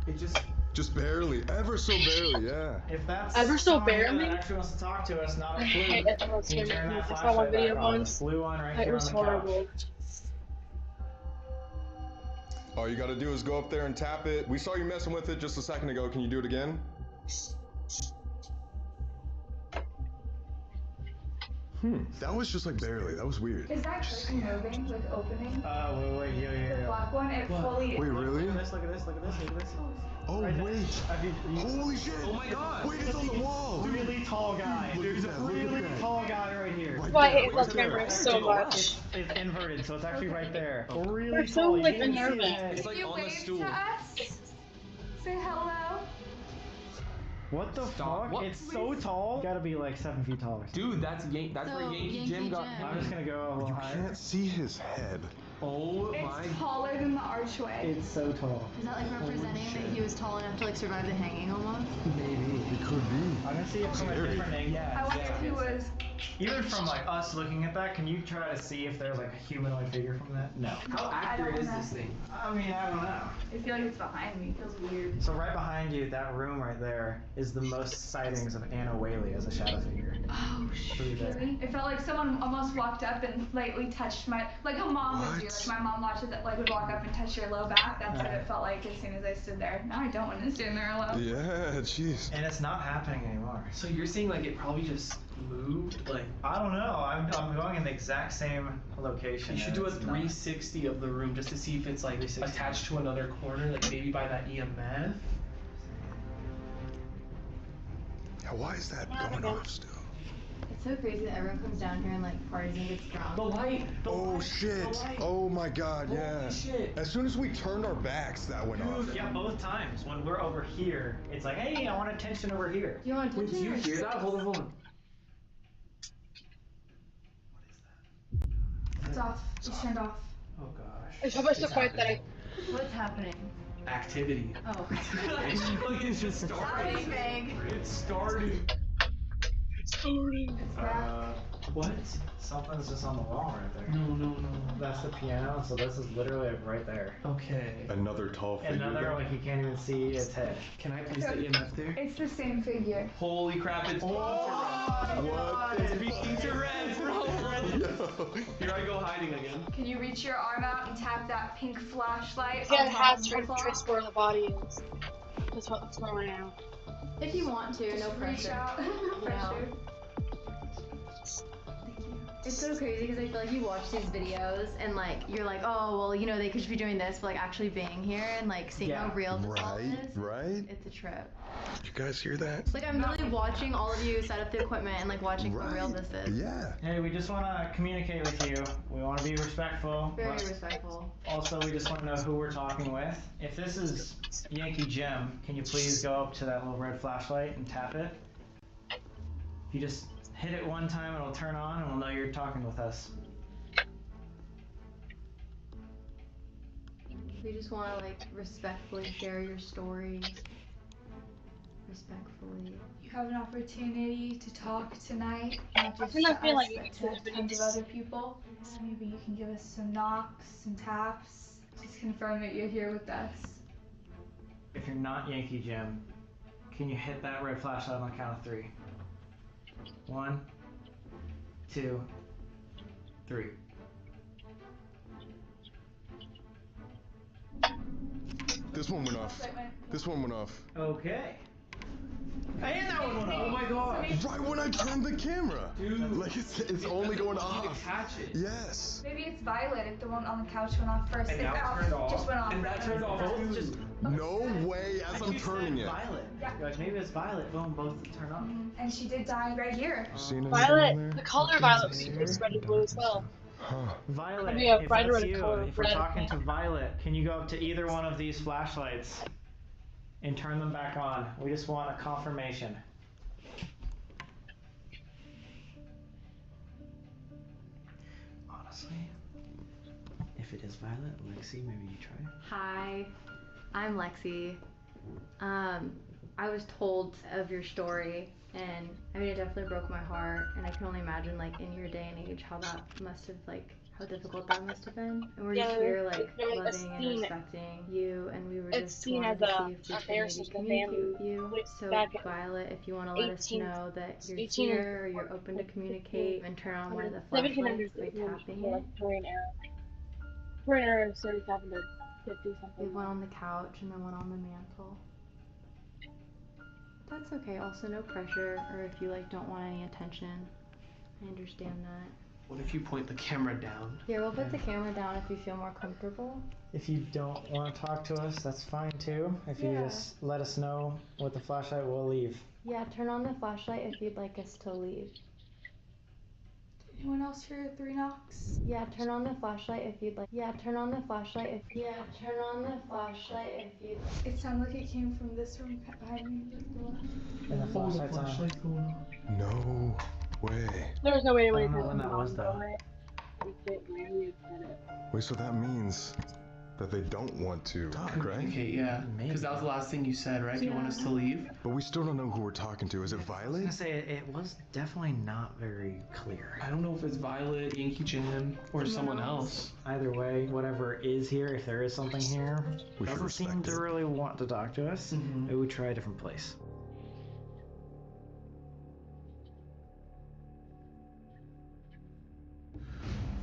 It Just barely, ever so barely, yeah. If that's Ever so someone here barely? that actually wants to talk to us, not a I hate clue. SLS Can you turn cameras. that I saw one flashlight video back on? once. Blue one right It here was on the couch. horrible. All you gotta do is go up there and tap it. We saw you messing with it just a second ago. Can you do it again? That was just like barely. That was weird. Is that curtain moving, like opening? Wait, The yeah. black one, it fully. Wait, really? Look at this. Oh, Right there. wait. Holy shit. Oh my god. Wait, it's on the wall. Really tall guy. Look There's at a that, look at really that. tall guy right here. Right Well, I there, hate right SLS there. cameras so much. It's inverted, so it's actually right there. Really They're so, tall. You like, can't see his unnerving. head. It's like You on the wave stool. to us. Say hello. What the Stop. fuck? What? It's so tall. You gotta be like 7 feet tall. Dude, that's where So, Yankee Yankee Jim got. Jim. I'm just gonna go a little You higher. can't see his head. Oh my. It's taller than the archway. It's so tall. Is that like representing that he was tall enough to like survive the hanging almost? Maybe. It could be. I'm gonna see it from a Scary. different angle. I wonder if he was. Even from like us looking at that, can you try to see if there's like a humanoid figure from that? No. How accurate is this thing? I mean, I don't know. I feel like it's behind me. It feels weird. So right behind you, that room right there, is the most sightings of Anna Whaley as a shadow figure. Oh Through there. shit. It felt like someone almost walked up and lightly touched my, like a mom would do. What? Like my mom watches it, like would walk up and touch your low back. That's what it felt like as soon as I stood there. Now I don't want to stand there alone. Yeah, jeez. And it's not happening anymore. So you're saying like it probably just moved? Like I don't know. I'm going in the exact same location. you should and do a it's not. 360 of the room just to see if it's like 360. attached to another corner, like maybe by that EMF. Yeah, why is that going off still? It's so crazy that everyone comes down here and like parties and gets drunk. The light. The Oh light, shit. The light. Oh my god, yeah. Holy shit. As soon as we turned our backs, that went off. Yeah, both times. When we're over here, it's like, hey, I want attention over here. Do you want to touch Did you it? hear that? Hold on. It's off. It's turned off. Oh gosh. It's so much so quiet that I. What's happening? Activity. Oh. Look, it's just That was starting. vague. It's starting. It's starting. It's back. What? Something's just on the wall right there. No. That's the piano, so this is literally right there. Okay. Another tall figure. Another, like, you can't even see its head. Can I place the EMF there? It's the same figure. Holy crap, it's What? It's being Tourette's, bro. Here I go hiding again. Can you reach your arm out and tap that pink flashlight Yeah, on it top has of to your claw? trace where the body is. That's where we're now. If you want to, no Reach pressure. out. No pressure. It's so crazy because I feel like you watch these videos and like you're like, oh well, you know, they could just be doing this, but like actually being here and like seeing how real this all is. Right? It's a trip. Did you guys hear that? Like I'm literally watching all of you set up the equipment and like watching how real this is. Yeah. Hey, we just want to communicate with you. We want to be respectful. Very but respectful. Also, we just want to know who we're talking with. If this is Yankee Jim, can you please go up to that little red flashlight and tap it? If you just hit it one time, it'll turn on and we'll know you're talking with us. We just want to like respectfully share your story. Respectfully. You have an opportunity to talk tonight, not just I to feel us, like but you to could tons of other people. Maybe you can give us some knocks, some taps, just confirm that you're here with us. If you're not Yankee Jim, can you hit that red flashlight on the count of 3? 1, 2, 3. This one went off. This one went off. Okay. And that one went off. Oh my god. Right when I turned the camera. Dude. Like it's only going off. Catch it. Yes. Maybe it's Violet if the one on the couch went off first. And If now that it turned off. just went off. And that turned off. Both just. No way as I'm turning it. Violet. Yeah. You're like, maybe it's Violet. Boom, both turn off. And she did die right here. Seen anything Violet, in there? the color violet is red and blue as well. Huh. Violet, Maybe a if brighter that's red you, color, if we're red. talking to Violet, can you go up to either one of these flashlights and turn them back on? We just want a confirmation. Honestly, if it is Violet, Lexi, maybe you try. Hi, I'm Lexi. I was told of your story, and I mean, it definitely broke my heart, and I can only imagine, like, in your day and age, how that must have, like, how difficult that must have been. And we're just here, like, loving and respecting you, and we were just wanting to see if we could maybe communicate with you. So, Violet, if you want to let us know that you're here, or you're open to communicate, and turn on one of the flashlights by tapping it. We're in our 37 to 50 We something. have one on the couch, and then one on the mantle. That's okay, also no pressure, or if you like don't want any attention. I understand that. What if you point the camera down? Here, we'll put the camera down if you feel more comfortable. If you don't want to talk to us, that's fine too. If you just let us know with the flashlight, we'll leave. Yeah, turn on the flashlight if you'd like us to leave. Anyone else hear 3 knocks? Yeah, turn on the flashlight if you'd like. Yeah, turn on the flashlight if. Yeah, turn on the flashlight if you'd. It sounded like it came from this room behind me. And the flashlight's on. No way. There was no way I don't know when that was though. Wait, so that means that they don't want to talk, right? Okay, yeah. Because that was the last thing you said, right? You want us to leave? But we still don't know who we're talking to. Is it I was Violet? gonna say it was definitely not very clear. I don't know if it's Violet, Yankee Jim, or someone else. Either way, whatever is here, if there is something here, We should doesn't seem respect to it. really want to talk to us. Maybe we try a different place.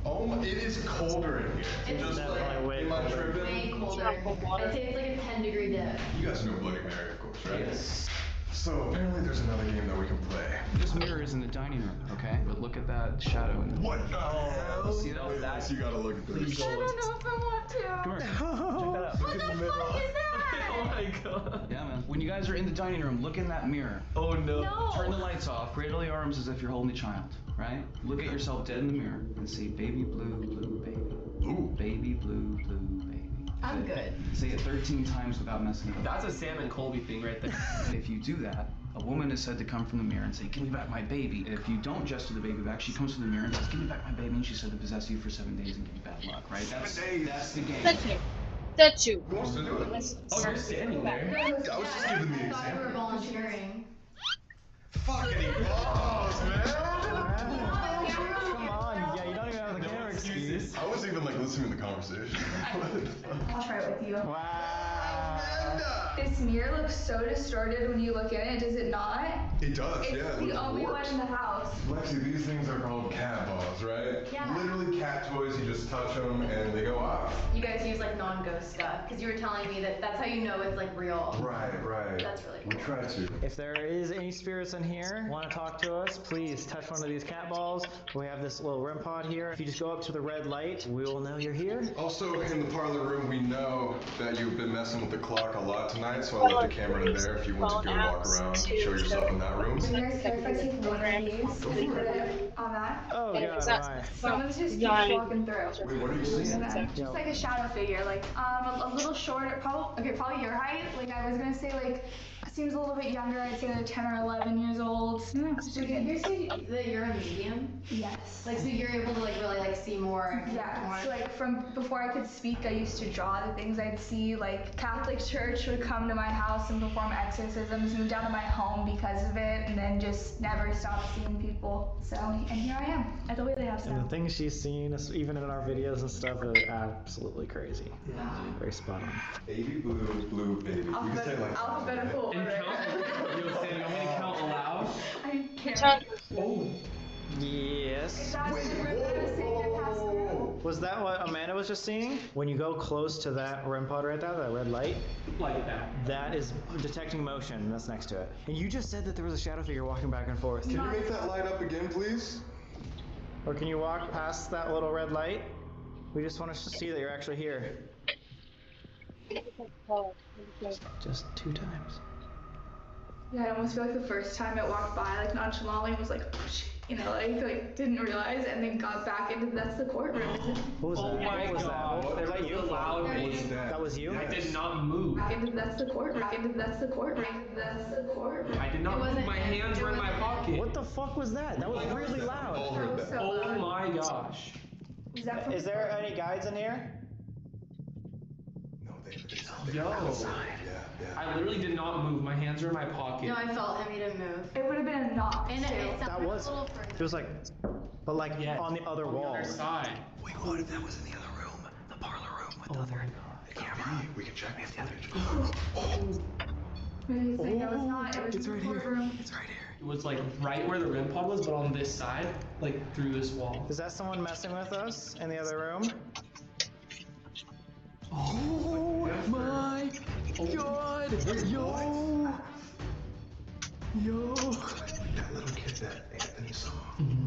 Oh my, it is colder in here. It's Just definitely way am I colder. tripping? Way colder. I'd say it's like a 10-degree dip. You guys know Bloody Mary, of course, right? Yes. So apparently there's another game that we can play. This mirror is in the dining room, okay? But look at that shadow in the What the hell? See that? That's, you gotta look at this. I don't know if I want to. Come here. Check that out. What the fuck is that? Oh my god. Yeah, man. When you guys are in the dining room, look in that mirror. Oh no. No. Turn the lights off. Cradle the arms as if you're holding a child, right? Look at yourself dead in the mirror and say, baby blue, blue baby. Ooh. Baby blue, blue baby. I'm good. Say it 13 times without messing it up. That's a Sam and Colby thing right there. If you do that, a woman is said to come from the mirror and say, give me back my baby. If you don't gesture the baby back, she comes to the mirror and says, give me back my baby, and she's said to possess you for 7 days and give you bad luck, right? 7 days. That's the game. That's you. Who wants to do it? Oh, you're standing there. I was just giving the I thought you were example. volunteering. Fucking balls, man. Come on, yeah, you don't even have the camera excuse. I wasn't even like listening to the conversation. I'll try it with you. Wow. This mirror looks so distorted when you look in it, does it not? It does, It's yeah. It the looks only one warped. in the house. Lexi, these things are called cat balls, right? Yeah. Literally cat toys. You just touch them and they go off. You guys use like non-ghost stuff because you were telling me that that's how you know it's like real. Right. That's really We cool. try to. If there is any spirits in here, want to talk to us, please touch one of these cat balls. We have this little REM pod here. If you just go up to the red light, we will know you're here. Also, in the parlor room, we know that you've been messing with the clock a lot tonight, so I left the camera in there if you want to go walk around, show yourself in that room. Are you guys care if I take one of these and put it on that? Oh, And God, it's not- why? Someone's just keeps Nine. walking through. Wait, what are you seeing? Just like a shadow figure, like a little shorter, probably your height. Like I was gonna say, like seems a little bit younger. I'd say like 10 or 11 years old. So you're saying that you're a medium? Yes. Like so you're able to like really like see more. Yeah, so like from before I could speak, I used to draw the things I'd see. Like Catholic Church would come to my house and perform exorcisms, moved out of my home because of it, and then just never stopped seeing people. So, and here I am at the Whaley House And now. the things she's seen, even in our videos and stuff, are absolutely crazy. Very spot on. Baby blue baby. You can say like Alphabetical And order. count. Yo, Sam, you want me to count aloud? I can't. Count. Oh. Yes. That's the room that I was saying I passed through. Was that what Amanda was just seeing? When you go close to that REM pod right there, that red light, Like that. that is detecting motion. That's next to it. And you just said that there was a shadow figure walking back and forth. Can you make that light up again, please? Or can you walk past that little red light? We just want us to see that you're actually here. Just 2 times. Yeah, I almost feel like the first time it walked by, like nonchalantly, was like, you know, like didn't realize, and then got back into that's the courtroom. What was Oh that? my What was God. that? Was that you? Loud. That was you? I did not move. Back into that's the courtroom. Back into that's the courtroom. That's the courtroom. I did not move. My hands were in my pocket. What the fuck was that? That was really loud. All heard that. So Oh loud. my gosh. Is that from Is there any guides in here? No, they Yo. Yeah. I literally did not move. My hands were in my pocket. No, I felt him. He didn't move. It would have been a knock. And too. it That sounded was. a little It further. was like, but like Yes. on the other On wall. the other side. Wait, what if that was in the other room? The parlor room with the other camera? We can check the footage. Maybe it's like, no, it's not. It was It's in right the here. courtroom. It's right here. It was like right where the REM pod was, but on this side, like through this wall. Is that someone messing with us in the other room? Oh my God! Yo! Yo! That little kid that Anthony saw.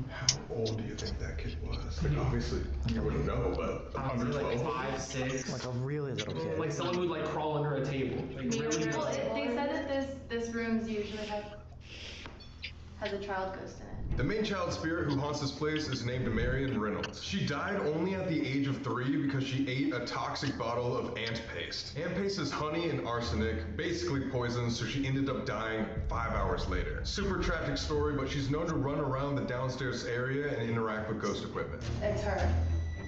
How old do you think that kid was? Like, obviously, you wouldn't know, but under Honestly, like 12. 5, 6. Like a really little kid. Like someone who would like crawl under a table. Like really. Well, they said that this room's usually has a child ghost in it. The main child spirit who haunts this place is named Marion Reynolds. She died only at the age of 3 because she ate a toxic bottle of ant paste. Ant paste is honey and arsenic, basically poison, so she ended up dying 5 hours later. Super tragic story, but she's known to run around the downstairs area and interact with ghost equipment. It's her.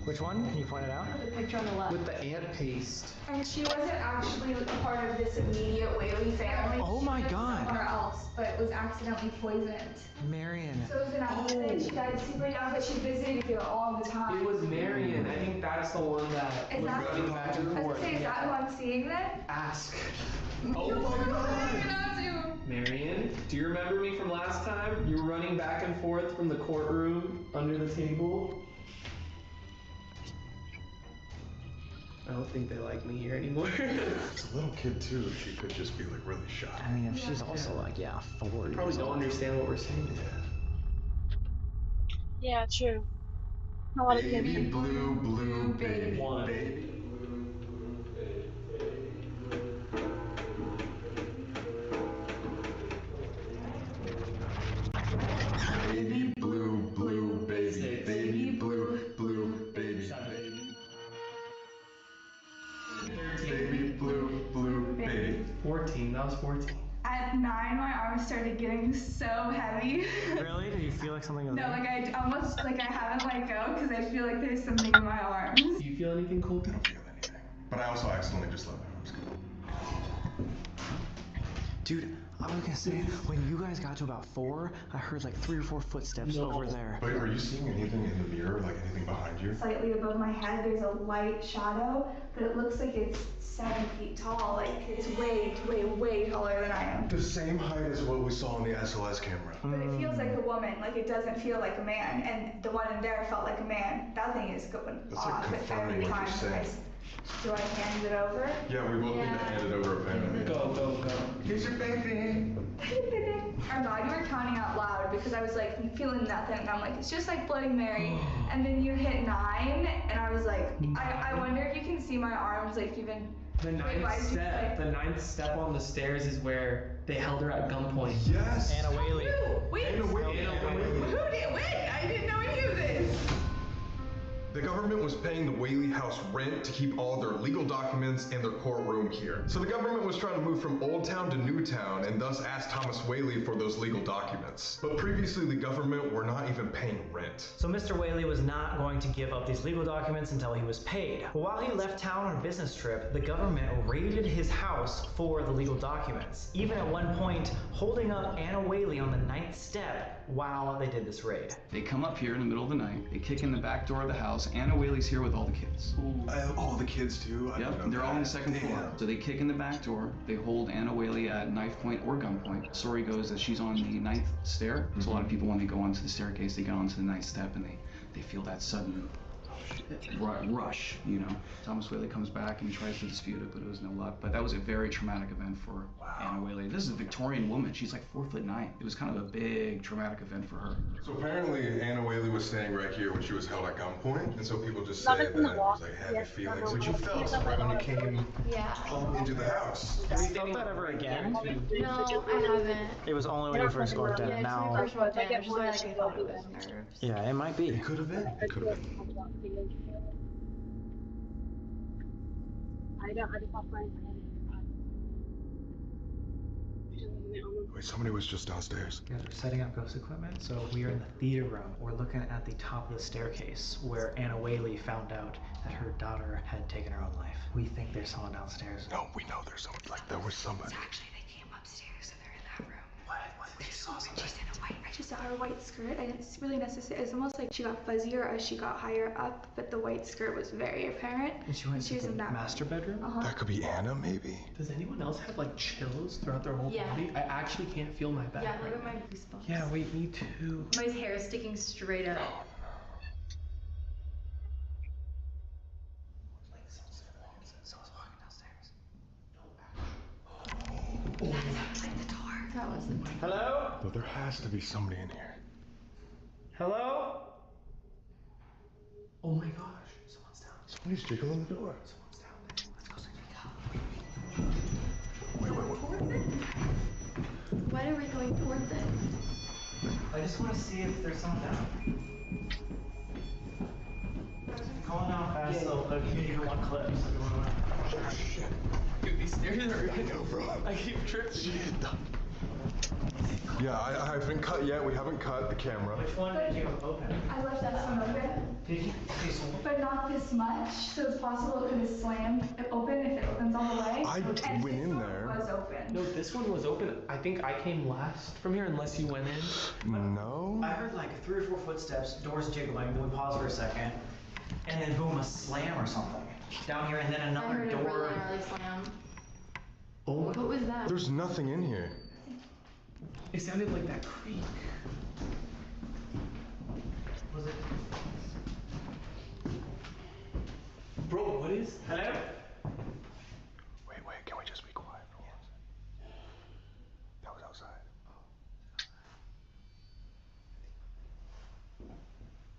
Which one? Can you point it out? The picture on the left. With the ant paste. And she wasn't actually a part of this immediate Whaley family. Oh my She lived God. Somewhere else, but was accidentally poisoned. Marion. So it was an accident. She died super young, but she visited here all the time. It was Marion. I think that's the one that Is was that- running back and I was forth. gonna say, is that who I'm seeing then? Ask. Oh my God. Marion, do you remember me from last time? You were running back and forth from the courtroom under the table. I don't think they like me here anymore. It's a little kid too, she could just be like really shy. I mean, if she's also like, 4 years Probably don't old. understand what we're saying. Yeah, true. A lot of kids. Baby blue baby. One. Baby blue baby. Baby blue baby. Baby blue baby. 14. That was 14. At 9, my arms started getting so heavy. Really? Did you feel like something was No, like I almost, like I haven't let go because I feel like there's something in my arms. Do you feel anything, Colby? I don't feel anything. But I also accidentally just let my arms go. Dude, I was gonna say, when you guys got to about 4, I heard like 3 or 4 footsteps over there. Wait, are you seeing anything in the mirror, like anything behind you? Slightly above my head, there's a light shadow, but it looks like it's 7 feet tall. Like it's way, way, way taller than I am. The same height as what we saw on the SLS camera. But it feels like a woman. Like it doesn't feel like a man. And the one in there felt like a man. That thing is going That's like off confirming every what time. you're saying. Do I hand it over? Yeah, we both need to hand it over apparently. Go. Here's your baby. I'm glad you were counting out loud because I was like feeling nothing and I'm like, it's just like Bloody Mary. And then you hit 9 and I was like, I wonder if you can see my arms like even. The ninth step on the stairs is where they held her at gunpoint. Yes. Anna Whaley. Wait. Anna Whaley. Who did? Wait, I didn't know any of this. The government was paying the Whaley house rent to keep all their legal documents and their courtroom here. So the government was trying to move from Old Town to New Town and thus asked Thomas Whaley for those legal documents. But previously the government were not even paying rent. So Mr. Whaley was not going to give up these legal documents until he was paid. But while he left town on a business trip, the government raided his house for the legal documents, even at one point holding up Anna Whaley on the 9th step while they did this raid. They come up here in the middle of the night, they kick in the back door of the house. Anna Whaley's here with all the kids. All the kids too? Yep, they're all on the second floor. So they kick in the back door, they hold Anna Whaley at knife point or gunpoint. Story goes that she's on the 9th stair. So a lot of people, when they go onto the staircase, they get onto the 9th step and they feel that sudden rush, you know. Thomas Whaley comes back and he tries to dispute it, but it was no luck. But that was a very traumatic event for Anna Whaley. This is a Victorian woman. She's like 4'9". It was kind of a big traumatic event for her. So apparently Anna Whaley was standing right here when she was held at gunpoint, and so people just say that it was like heavy feelings, which you felt right when you came into the house. Have you felt that ever again? No, I haven't. It was only when you first walked in. Yeah, it's Now, when I first walked in, which is why like, I thought it was nerves. yeah, it might be. It could have been. It could have been. I just lost my hand. Wait, somebody was just downstairs. You guys are setting up ghost equipment, so we are in the theater room. We're looking at the top of the staircase where Anna Whaley found out that her daughter had taken her own life. We think there's someone downstairs. No, we know there's someone. Like there was somebody. Actually, they came upstairs, so they're in that room. What? They saw somebody. She's in a white. I just saw her white skirt, and it's really necessary. It's almost like she got fuzzier as she got higher up, but the white skirt was very apparent. And she went She was to in the that master bedroom? That could be Anna, maybe. Does anyone else have like chills throughout their whole body? I actually can't feel my back. Yeah, right look at now. my goosebumps. Yeah, wait, me too. My hair is sticking straight up. That wasn't. Hello? Well, there has to be somebody in here. Hello? Oh my gosh, someone's down. Somebody's jiggling the door. Someone's down there. Let's go. Wait. Why are we going towards it? I just want to see if there's someone down. Calling out fast, so I'll give you one clip. Oh shit. Dude, these stairs are. I know, bro. I keep tripping. Shit. Yeah, I haven't cut yet. We haven't cut the camera. Which one did you open? I left that one open, Did you? Okay, so but not this much, so it's possible it could have slammed open if it opens all the way. I And went this in one there. was open. No, this one was open. I think I came last from here, unless you went in. No. I heard like 3 or 4 footsteps, doors jiggling, then we paused for a second, and then boom, a slam or something. Down here, and then I another heard a door. really gnarly slam. Oh. What was that? There's nothing in here. It sounded like that creak. Was it? Bro, what is? Hello? Wait, can we just be quiet for once? That was outside.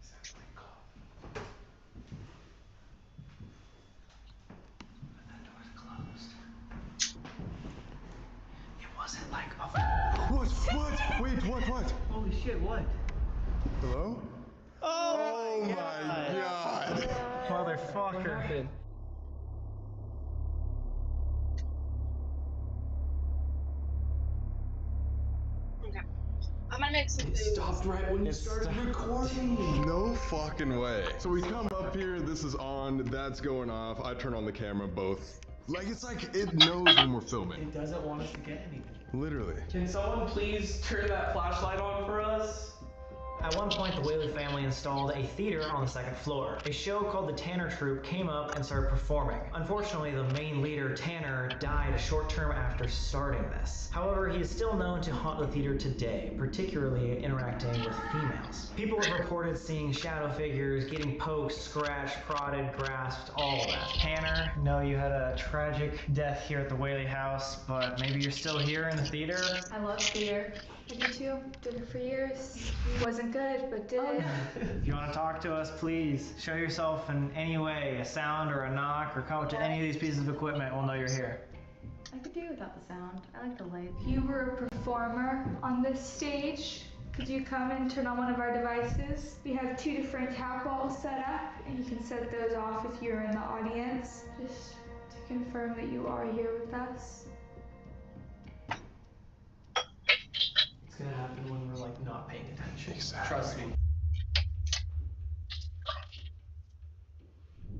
Sounds like cough. That door's closed. It wasn't like a. What? Wait, what? Holy shit, what? Hello? Oh my god. Motherfucker. Okay. I'm gonna make some It food. stopped right when you started recording. No fucking way. So we come up here, this is on, that's going off. I turn on the camera, both Like, it's like it knows when we're filming. It doesn't want us to get anything. Literally. Can someone please turn that flashlight on for us? At one point, the Whaley family installed a theater on the second floor. A show called the Tanner Troupe came up and started performing. Unfortunately, the main leader, Tanner, died a short term after starting this. However, he is still known to haunt the theater today, particularly interacting with females. People have reported seeing shadow figures, getting poked, scratched, prodded, grasped, all of that. Tanner, I know you had a tragic death here at the Whaley house, but maybe you're still here in the theater? I love theater. I did too. Did it for years. Wasn't good, but did it. If you want to talk to us, please show yourself in any way, a sound or a knock, or come up to any of these pieces of equipment. We'll know you're here. I could do without the sound. I like the light. If you were a performer on this stage, could you come and turn on one of our devices? We have 2 different tap walls set up, and you can set those off if you're in the audience. Just to confirm that you are here with us. It's gonna happen when we're like not paying attention. Exactly. Trust me.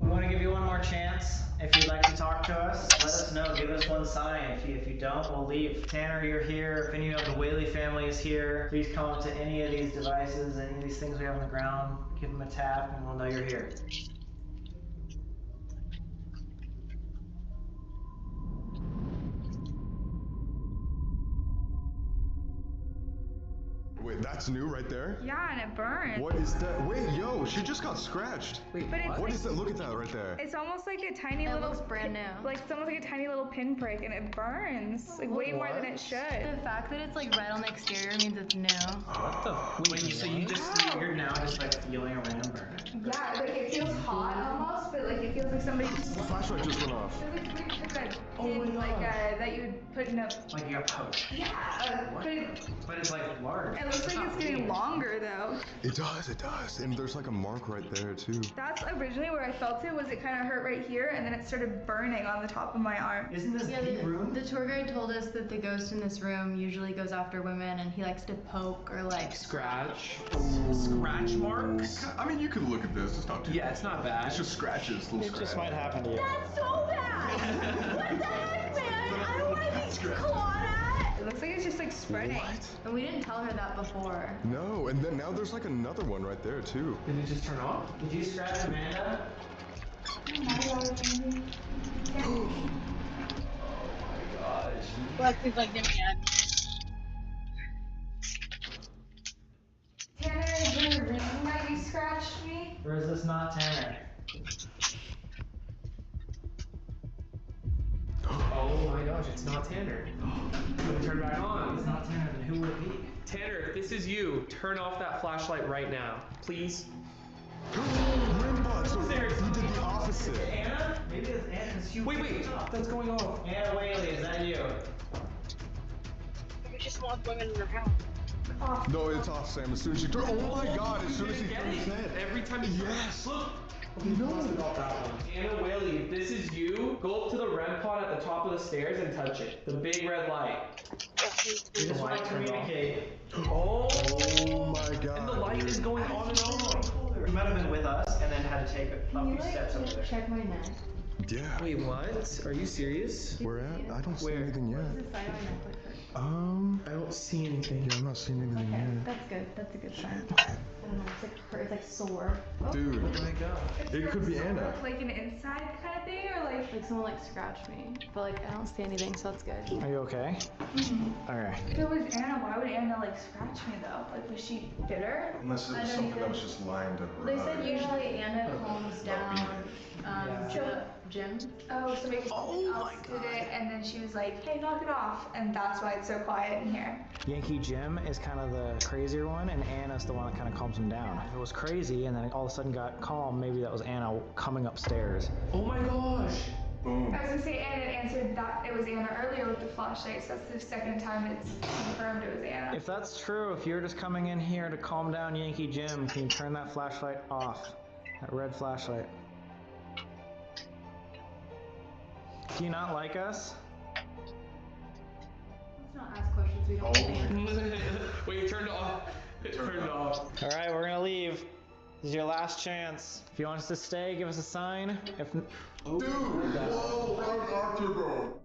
We want to give you one more chance. If you'd like to talk to us, let us know. Give us one sign. If you don't, we'll leave. Tanner, you're here. If any of the Whaley family is here, please come up to any of these devices, any of these things we have on the ground. Give them a tap, and we'll know you're here. Wait, that's new right there? Yeah, and it burns. What is that? Wait, yo, she just got scratched. Wait, But it's What is that? Look at that right there. It's almost like a tiny It little. looks brand new. Like it's almost like a tiny little pinprick, and it burns like way more than it should. The fact that it's like red on the exterior means it's new. What the? Wait, so you're now just like feeling a random burn? Yeah, like it feels hot almost, but like it feels like somebody just. The flashlight just went off. It feels like somebody took that tin, that you would put in a. Like you got poked. Yeah, But it's like large. it looks like it's getting longer though. It does, it does. And there's like a mark right there too. That's originally where I felt it. Was it kind of hurt right here, and then it started burning on the top of my arm. Isn't this Yeah, the room? the tour guide told us that the ghost in this room usually goes after women and he likes to poke or like Scratch. Scratch marks? I mean, you could look at this. It's not too Yeah, it's not bad. It's just scratches, little It scratches. just might happen to you. That's so bad! What the heck, man? I don't want to be clawed at! It looks like it's just like spreading. What? And we didn't tell her that before. No, and then now there's like another one right there too. Did it just turn off? Did you scratch Amanda? Lexi's like, get me out. Tanner, is there a reason why you scratched me? Or is this not Tanner? Oh my gosh, it's not Tanner. Let me turn it back If on. it's not Tanner, then who would it be? Tanner, if this is you, turn off that flashlight right now. Please. Grandpa, so There. you did the opposite. Anna? Maybe it's Anna because you. Wait, that's going off. Anna Whaley, is that you? You just want women in your house. No, it's off, Sam. As soon as she turned. Oh my God! As soon as she Get turned it. his head. Every time you Yes. look. No. Anna Whaley, if this is you, go up to the REM pod at the top of the stairs and touch it. The big red light. We just want to communicate. Oh. Oh my God. And the light is going on and on. You might have been with us and then had to take a few steps over there. Check my neck. Yeah. Wait, what? Are you serious? Where at? I don't see Where? anything What yet. does the side of my neck look like? I don't see anything. Yeah, I'm not seeing anything Okay, yet. that's good. That's a good sign. I don't know. It's like hurt. It's like sore. Dude, Where did they go? it could be Anna. Like an inside kind of thing, or like. Like someone like scratched me, but like I don't see anything, so that's good. Are you okay? Alright. If it was Anna, why would Anna like scratch me though? Like, was she bitter? Unless it I was know something you that said- was just lined up. They said usually Anna calms down Jim. Oh, somebody else did it, and then she was like, "Hey, knock it off," and that's why it's so quiet in here. Yankee Jim is kind of the crazier one, and Anna's the one that kind of calms him down. If it was crazy and then all of a sudden got calm, maybe that was Anna coming upstairs. Oh my gosh. Boom. I was gonna say Anna had answered that it was Anna earlier with the flashlight, so that's the second time it's confirmed it was Anna. If that's true, if you're just coming in here to calm down Yankee Jim, can you turn that flashlight off? That red flashlight. Do you not like us? Let's not ask questions we don't understand. Wait, you turned it off. It turned off. Alright, we're gonna leave. This is your last chance. If you want us to stay, give us a sign. If Dude, whoa, where'd Arthur go?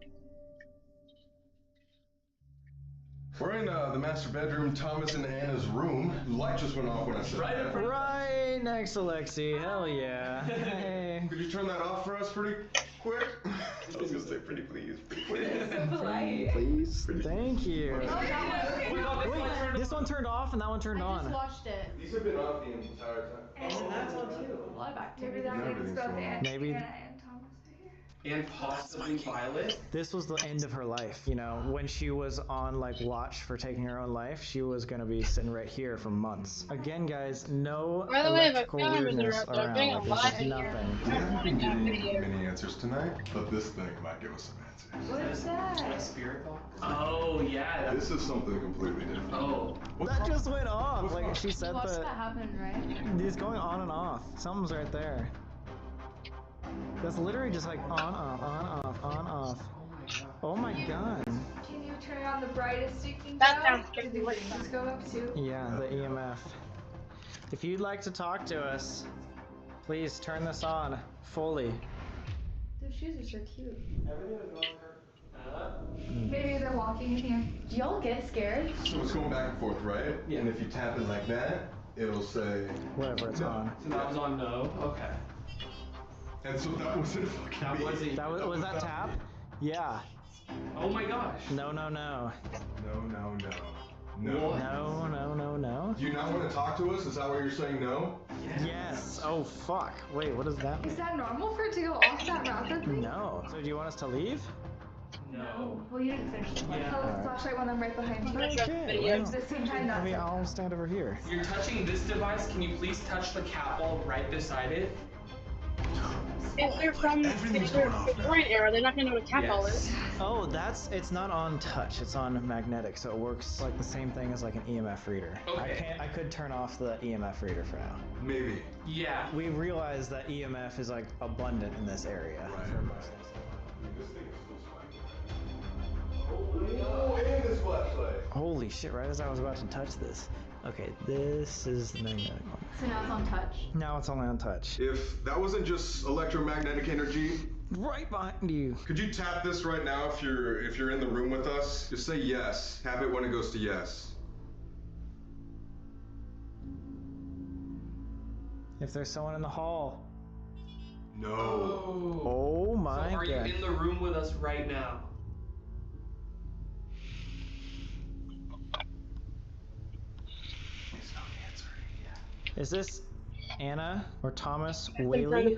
We're in the master bedroom, Thomas and Anna's room. The light just went off when I said that. right next to Lexi. Hell yeah. Hey. Could you turn that off for us pretty quick? I was gonna say pretty please. Pretty quick. Please. Thank you. Wait, this one turned off and that one turned I on. just watched it. These have been off the entire time. And that's on too. A lot of activity. Maybe that means Everything's both going on. Anna Maybe. and Thomas are here. And possibly Violet. This was the end of her life, you know, when she was on like watch for taking her own life, she was gonna be sitting right here for months. Again, guys, no By the way, if electrical cameras weirdness are up, they're around. being Like, alive this is in here. nothing. We haven't been getting many answers tonight, but this thing might give us some answers. What is that? Spirit box? Oh, yeah. This is something completely different. Oh. That just went off. Like she You said watched that that happen, right? it's going on and off. Something's right there. That's literally just like on, off, on, off, on, off. Oh my god. Can you turn on the brightest you can That go? sounds Did the grades go up too? Yeah, the EMF. If you'd like to talk to us, please turn this on fully. Those shoes are so cute. Maybe they're walking in here. Do y'all get scared? So it's going back and forth, right? And if you tap it like that, it'll say Whatever it's on. So that was on no? Okay. And so that wasn't fucking That me. wasn't. That was that tap? Yeah. Oh my gosh. No, no, no. No, no, no. No. What? No, no, no, no. Do you not want to talk to us? Is that why you're saying no? Yes. Oh fuck. Wait, what does that Is mean? that normal for it to go off that rapidly? No. So do you want us to leave? No. Well, you didn't finish the question. Yeah. Tell us the flashlight when I'm right behind you. Okay. At Well, the same time, I that's mean, I'll stand over here. You're touching this device. Can you please touch the cat ball right beside it? If they're from the Victorian era, they're not gonna know what a cat ball is. Oh, it's not on touch, it's on magnetic, so it works like the same thing as like an EMF reader. Okay. I could turn off the EMF reader for now. Maybe. Yeah. We realize that EMF is like abundant in this area. This thing is still spiking. Oh, and this flashlight. Holy shit, right as I was about to touch this. Okay, this is the magnetic one. So now it's on touch. Now it's only on touch. If that wasn't just electromagnetic energy, Right behind you. could you tap this right now if you're in the room with us? Just say yes. Tap it when it goes to yes. If there's someone in the hall. No. Oh my So are you god. in the room with us right now? He's not answering. Is this Anna or Thomas I think Whaley?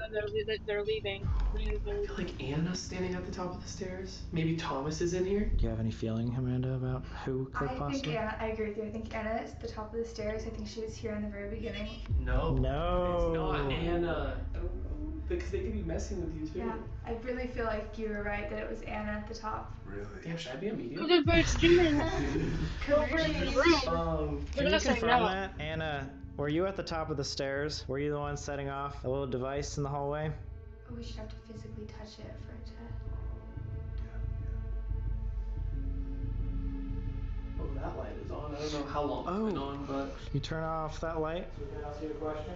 they're leaving. I feel like Anna's standing at the top of the stairs. Maybe Thomas is in here. Do you have any feeling, Amanda, about who could I possibly? think Anna, I agree with you. I think Anna is at the top of the stairs. I think she was here in the very beginning. No. No. It's not Anna. Because they could be messing with you too. Yeah, I really feel like you were right that it was Anna at the top. Really? Damn, should I be a medium? They're both streaming. Go over to the room. Can They're you gonna say confirm no. that? Anna, were you at the top of the stairs? Were you the one setting off a little device in the hallway? Oh, we should have to physically touch it for it to. Oh, that light is on. I don't know how long it's been Oh. on, but. You turn off that light? So can I ask you a question?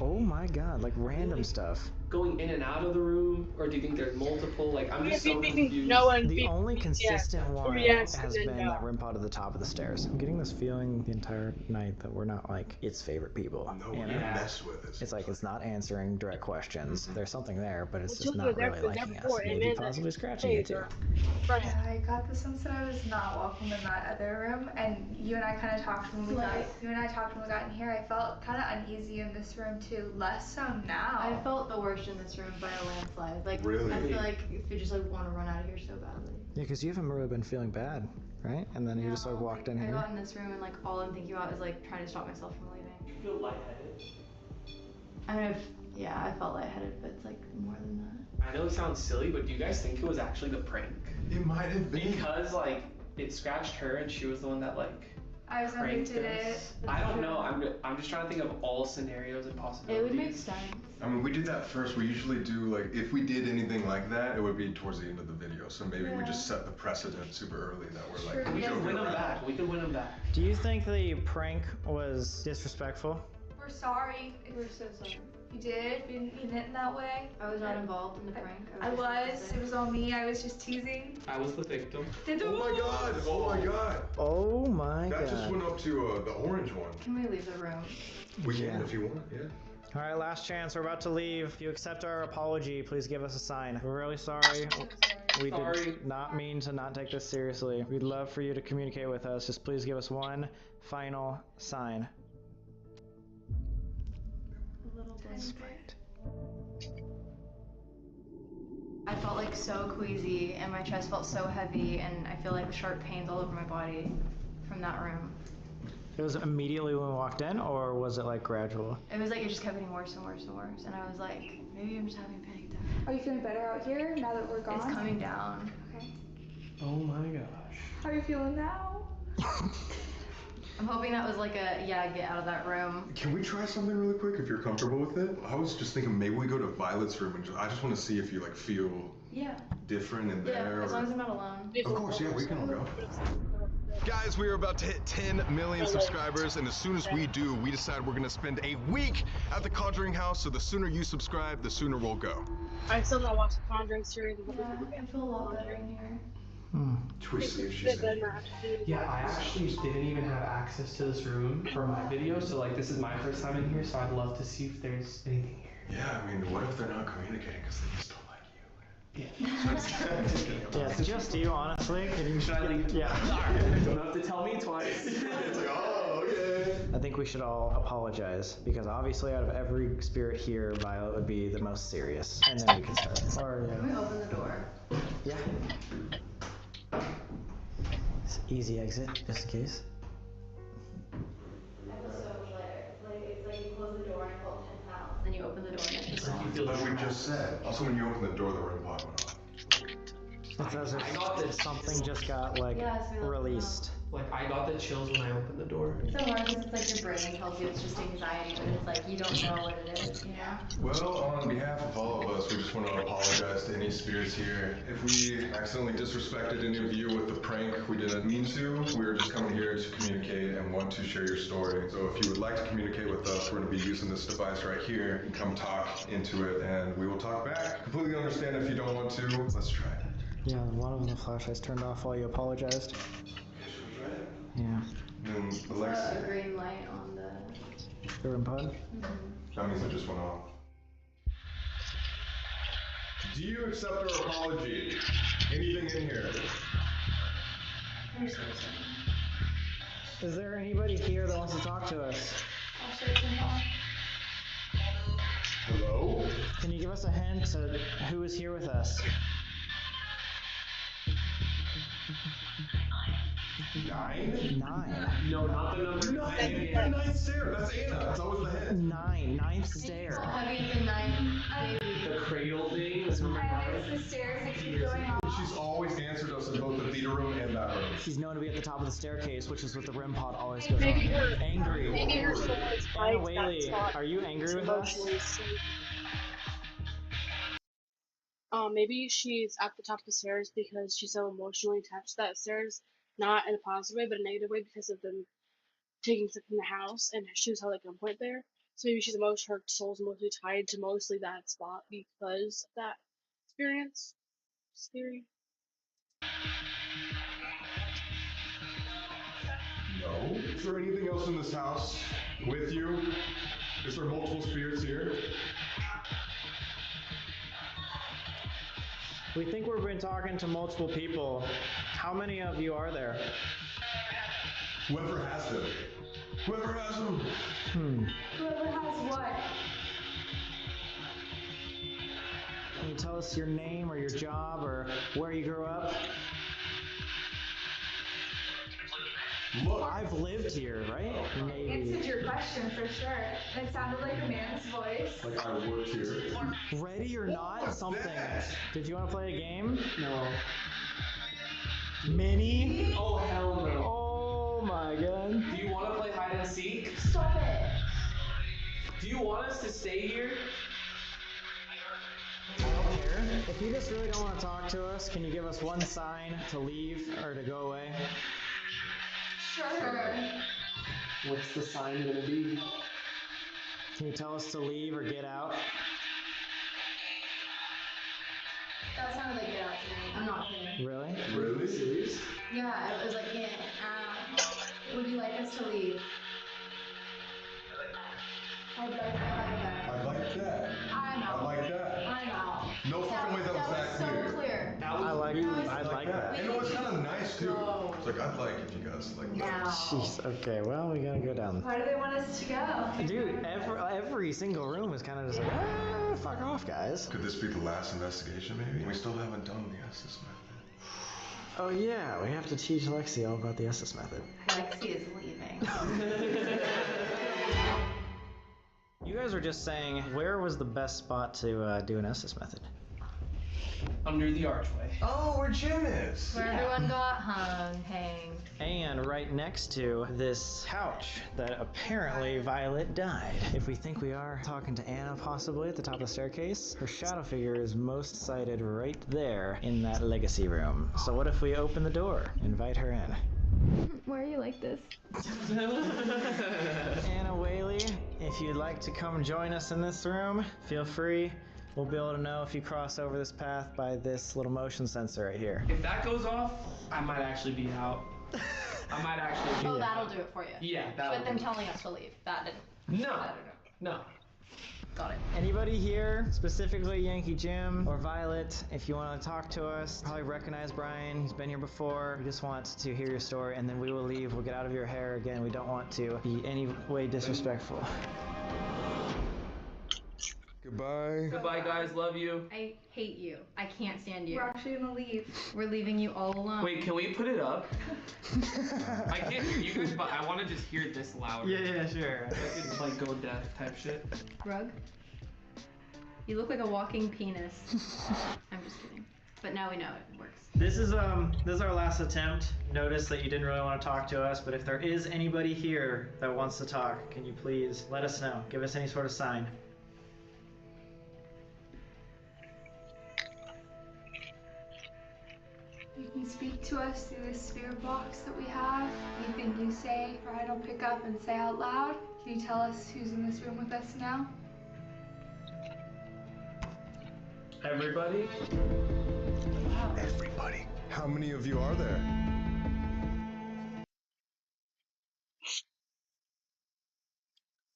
Oh my god, like random stuff. Going in and out of the room, or do you think there's multiple? Like, I'm just so confused. No one. The only consistent one yes, has and then been no. that REM pod at the top of the stairs. I'm getting this feeling the entire night that we're not like its favorite people. No, you you know? mess with us. It's like it's not answering direct questions. There's something there, but it's Well, just two not were there really for liking them us. before, and Maybe then possibly the scratching you too. Right. Yeah, I got the sense that I was not welcome in that other room, and you and I kind of talked when we got. You and I talked when we got in here. I felt kind of uneasy in this room too. Less so now. I felt the worst in this room by a landslide. Like, Really? I feel like if you just like want to run out of here so badly. Yeah, because you haven't really been feeling bad, right? And then you just like walked in I here. got in this room and like all I'm thinking about is like trying to stop myself from leaving. You feel lightheaded? I mean, yeah, I felt lightheaded, but it's like more than that. I know it sounds silly, but do you guys think it was actually the prank? It might have been. Because, like, it scratched her and she was the one that, like. I was never did it. I don't know. I'm just trying to think of all scenarios and possibilities. It would make sense. I mean, we did that first. We usually do, like, if we did anything like that, it would be towards the end of the video. So maybe we just set the precedent super early that we're like, we could win them back. We could win them back. Do you think the prank was disrespectful? We're sorry. We're so sorry. You did? We didn't mean it in that way. I was not involved in the prank. I was. It was all me. I was just teasing. I was the victim. Oh my god! Oh my god! Oh my god. That just went up to the orange one. Can we leave the room? We can if you want, yeah. All right, last chance. We're about to leave. If you accept our apology, please give us a sign. We're really sorry. We did not mean to not take this seriously. We'd love for you to communicate with us. Just please give us one final sign. A little bit. I felt like so queasy and my chest felt so heavy and I feel like sharp pains all over my body from that room. It was immediately when we walked in, or was it like gradual? It was like it just kept getting worse and worse and worse, and I was like, maybe I'm just having a panic attack. Are you feeling better out here now that we're gone? It's coming down. Okay. Oh my gosh. How are you feeling now? I'm hoping that was like a, yeah, get out of that room. Can we try something really quick if you're comfortable with it? I was just thinking maybe we go to Violet's room and I just want to see if you like feel different in there. Yeah, as long as I'm not alone. Of course, yeah, we can all go. Guys, we are about to hit 10 million subscribers, and as soon as we do, we decide we're gonna spend a week at the Conjuring house, so the sooner you subscribe, the sooner we'll go. I still gotta watch the Conjuring series. I feel a lot better in here. Twisty, if she's Yeah, I actually didn't even have access to this room for my video, so like this is my first time in here, so I'd love to see if there's anything here. Yeah, I mean, what if they're not communicating because they just don't like you? Yeah. Yeah, it's just you, honestly. Should I leave? Yeah. You don't have to tell me twice. It's like, oh, okay. I think we should all apologize, because obviously out of every spirit here, Violet would be the most serious. And then we can start. Or, Can we open the door? yeah. It's easy exit, just in case. I feel so much lighter. Like, it's like you close the door and I felt 10 pounds. Then you open the door and it's just gone. Like we just said. Also, when you open the door, the REM pod went off. It's as if something just got, like, released. Like, I got the chills when I opened the door. It's so hard because it's like your brain tells you it's just anxiety, but it's like you don't know what it is, you know? Well, on behalf of all of us, we just want to apologize to any spirits here. If we accidentally disrespected any of you with the prank, we didn't mean to. We were just coming here to communicate and want to share your story. So if you would like to communicate with us, we're going to be using this device right here. You can come talk into it and we will talk back. Completely understand if you don't want to. Let's try it. Yeah, one of the flashlights turned off while you apologized. Yeah. Alexa. A green light on the REM pod? That means it just went off. Do you accept our apology? Anything in here? Is there anybody here that wants to talk to us? Hello? Can you give us a hint to who is here with us? 9? 9. No, not the number 9! The ninth stair! That's Anna! That's always the hint. 9. Ninth stair. heavy than 9, maybe. The cradle thing is The stairs that keep going up. She's always answered us in both the theater room and that room. She's known to be at the top of the staircase, which is what the REM pod always goes Maybe on. her Angry. Maybe her soul is Anna fights that Whaley, spot. are you angry with us? Emotionally safe. Maybe she's at the top of the stairs because she's so emotionally attached to that stairs, not in a positive way, but a negative way because of them taking stuff from the house, and she was held at gunpoint there. So maybe her soul's mostly tied to mostly that spot because of that experience. Theory. No. Is there anything else in this house with you? Is there multiple spirits here? We think we've been talking to multiple people. How many of you are there? Whoever has them. Whoever has them. Whoever has what? Can you tell us your name or your job or where you grew up? Look, I've lived here, right? Maybe. Answered your question for sure. It sounded like a man's voice. Like I worked here. Ready or not, something. Did you want to play a game? No. Mini? Oh, hell no. Oh my god. Do you want to play hide and seek? Stop it. Do you want us to stay here? I don't care. If you just really don't want to talk to us, can you give us one sign to leave or to go away? Sure. What's the sign gonna be? Can you tell us to leave or get out? That sounded like get out to me. I'm not kidding. Really? Really? Serious? Yeah, it was like, yeah. Would you like us to leave? I like that. I like that. I'm out. I like that. I'm out. No fucking way that was that so clear. clear. I like that. And it was kind of nice too. It's like, I'd like if you guys like. Now. Jeez, okay, well, we gotta go down. Why do they want us to go? Dude, every single room is kind of just like, fuck off, guys. Could this be the last investigation, maybe? We still haven't done the Estes method. Oh yeah, we have to teach Lexi all about the Estes method. Lexi is leaving. You guys were just saying, where was the best spot to do an Estes method? Under the archway. Oh, where Jim is. Where everyone got hanged. And right next to this couch that apparently Violet died. If we think we are talking to Anna possibly at the top of the staircase, her shadow figure is most sighted right there in that legacy room. So what if we open the door, invite her in? Why are you like this? Anna Whaley, if you'd like to come join us in this room, feel free. We'll be able to know if you cross over this path by this little motion sensor right here. If that goes off, I might actually be out. I might actually be Oh, out. that'll do it for you. Yeah, that'll But them do it. telling us to leave. That didn't. No. Got it. Anybody here, specifically Yankee Jim or Violet, if you want to talk to us, probably recognize Brian. He's been here before. We just want to hear your story, and then we will leave. We'll get out of your hair again. We don't want to be any way disrespectful. Goodbye. Goodbye, guys. Love you. I hate you. I can't stand you. We're actually gonna leave. We're leaving you all alone. Wait, can we put it up? I can't hear you guys, but I want to just hear this louder. Yeah, sure. I could like go deaf type shit. Rug? You look like a walking penis. I'm just kidding. But now we know it works. This is our last attempt. Notice that you didn't really want to talk to us, but if there is anybody here that wants to talk, can you please let us know? Give us any sort of sign. You can speak to us through this spirit box that we have. Anything you say, Brian will pick up and say out loud. Can you tell us who's in this room with us now? Everybody? Everybody. How many of you are there?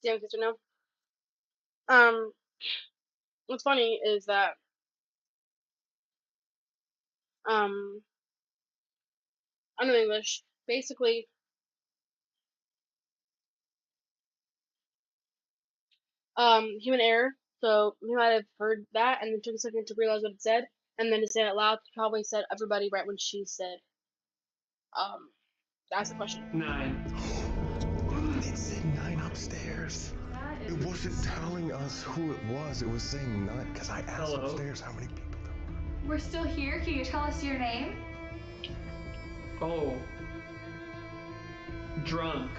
Damn, good to know. What's funny is that I know English. Basically, human error. So he might have heard that and then took a second to realize what it said, and then to say it out loud, probably said everybody right when she said, that's the question. 9. It said 9 upstairs. It wasn't telling us who it was. It was saying 9 because I asked Hello? upstairs how many people there were. We're still here. Can you tell us your name? Oh. Drunk.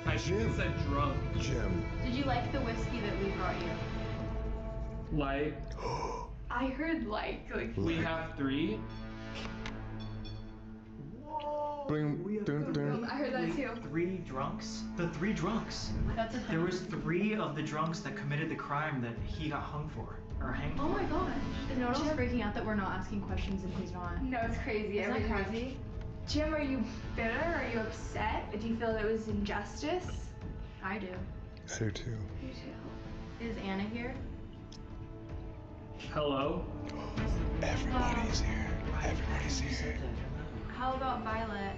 I should have said drunk. Jim. Did you like the whiskey that we brought you? Like, I heard like. we have 3. Bling, dun, dun. I heard that too. 3 drunks? The 3 drunks. That's a There was 3 of the drunks that committed the crime that he got hung for. Or hanged Oh for. my gosh. Is no one else freaking out that we're not asking questions and he's not? No, it's crazy. Isn't Every that time. crazy? Jim, are you bitter? Are you upset? Do you feel that it was injustice? I do. I do too. You too. Is Anna here? Hello? Everybody's here. Everybody's here. How about Violet?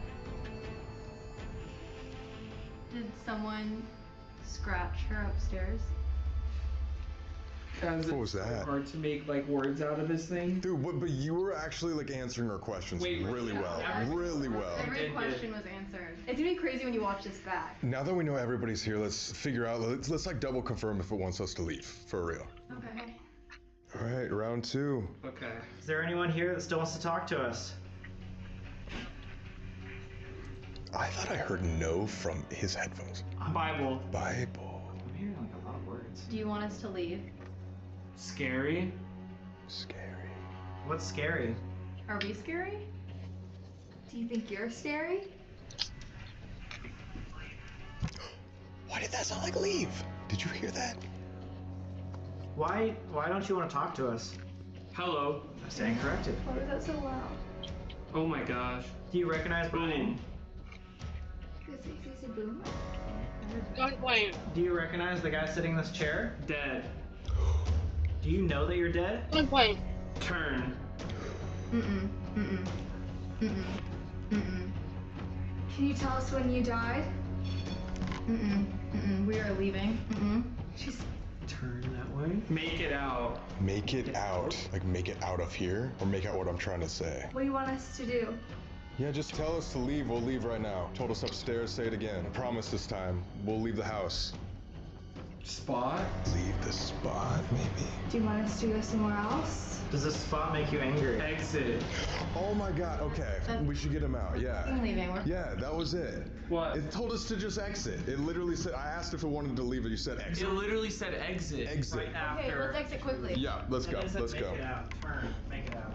Did someone scratch her upstairs? Guys, What was it's so that? hard to make like words out of this thing. Dude, but you were actually like answering our questions Wait, really well. Really well. Every question was answered. It's gonna be crazy when you watch this back. Now that we know everybody's here, let's figure out, let's like double confirm if it wants us to leave, for real. Okay. All right, round 2. Okay. Is there anyone here that still wants to talk to us? I thought I heard no from his headphones. Bible. Bible. I'm hearing like a lot of words. Do you want us to leave? Scary. Scary. What's scary? Are we scary? Do you think you're scary? Why did that sound like leave? Did you hear that? Why don't you want to talk to us? Hello. I stand corrected. Why was that so loud? Oh my gosh. Do you recognize Brian? Is it boom? Don't blame. Do you recognize the guy sitting in this chair? Dead. Do you know that you're dead? Don't blame. Turn. Mm-mm. Mm-mm. Mm-mm. Mm-mm. Can you tell us when you died? Mm-mm. Mm-mm. We are leaving. Mm-mm. She's Turn that way. Make it out. Make it out. Like make it out of here? Or make out what I'm trying to say? What do you want us to do? Yeah, just tell us to leave. We'll leave right now. Told us upstairs, say it again. I promise this time. We'll leave the house. Spot. Leave the spot, maybe. Do you want us to go somewhere else? Does this spot make you angry? Exit. Oh my god, okay. We should get him out, yeah. I'm leaving. Yeah, that was it. What? It told us to just exit. It literally said, I asked if it wanted to leave it, you said exit. It literally said exit. Exit. Right Okay, after. let's exit quickly. Yeah, let's go, It said let's go. Make it out. Turn. Make it out.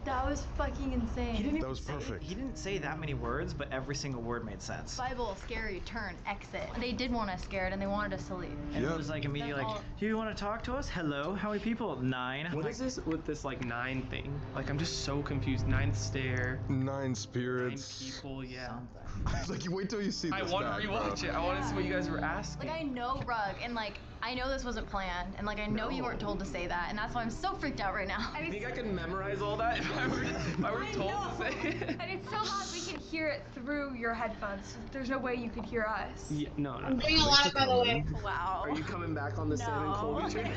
That was fucking insane. That was perfect. He didn't say that many words, but every single word made sense. Bible, scary, turn, exit. They did want us scared and they wanted us to leave. And Yep. it was like immediately That's like, all- do you want to talk to us? Hello, how many people? 9. What is this with this like 9 thing? Like I'm just so confused. 9th stair. 9 9 spirits. people. Yeah. I was like, you wait till you see this I want back, to bro. rewatch it. I want to see what you guys were asking. Like I know Rug and like I know this wasn't planned and like I know you weren't told to say that and that's why I'm so freaked out right now. You think I could memorize all that if I were told to say it? And it's so loud we can hear it through your headphones. There's no way you could hear us. Yeah, no. I'm doing a lot, by the way. Wow. Are you coming back on the Sam and Colby train?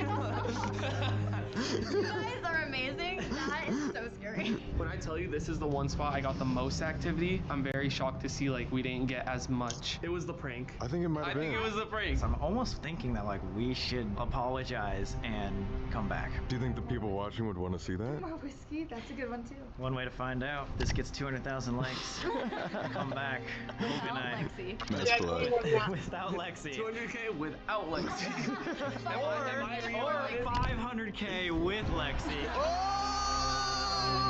You guys are amazing. That is so scary. When I tell you this is the one spot I got the most activity, I'm very shocked to see like we didn't get as much. It was the prank. I think it might I have been. think it was the prank. So I'm almost thinking that like we should apologize and come back. Do you think the people watching would want to see that? More whiskey, that's a good one too. One way to find out. This gets 200,000 likes. Come back. Hope and I. Lexi. Nice play. Without Lexi. 200K without Lexi. Or 500K with Lexi.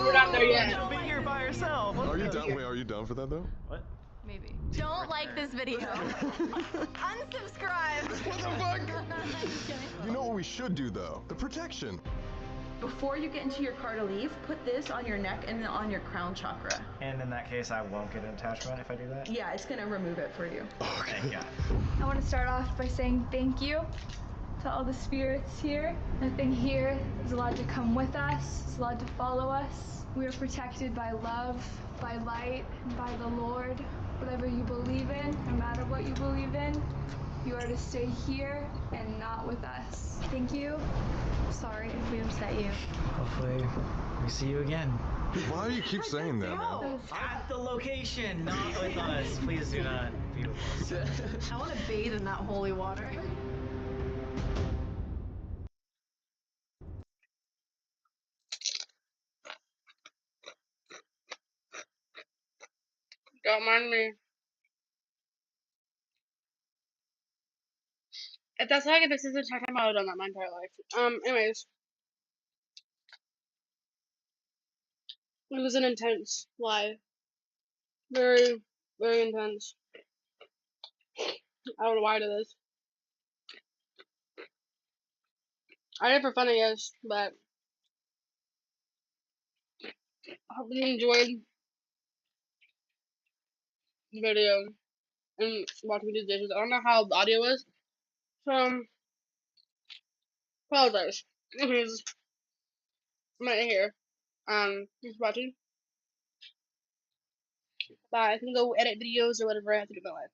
We're not there yet. She'll be here by herself. Are you down? Wait, are you down for that though? What? Maybe. Don't like this video. Unsubscribe. What the fuck? You know what we should do though? The protection. Before you get into your car to leave, put this on your neck and on your crown chakra. And in that case, I won't get an attachment if I do that? Yeah, it's gonna remove it for you. Thank God. I want to start off by saying thank you to all the spirits here. Nothing here is allowed to come with us, it's allowed to follow us. We are protected by love, by light, and by the Lord. Whatever you believe in, no matter what you believe in, you are to stay here and not with us. Thank you. Sorry if we upset you. Hopefully, we see you again. Why do you keep saying that, man? At the location, not with us. Please do not be with us. I want to bathe in that holy water. Don't mind me. If that's how I get this is the time I would have done that my entire life. Anyways. It was an intense live. Very, very intense. I don't know why I did this. I did it for fun, I guess, but I hope you enjoyed the video and watching me do dishes. I don't know how the audio is, so apologize. Anyways, I'm right here. Thanks for watching. Bye. I can go edit videos or whatever I have to do in my life.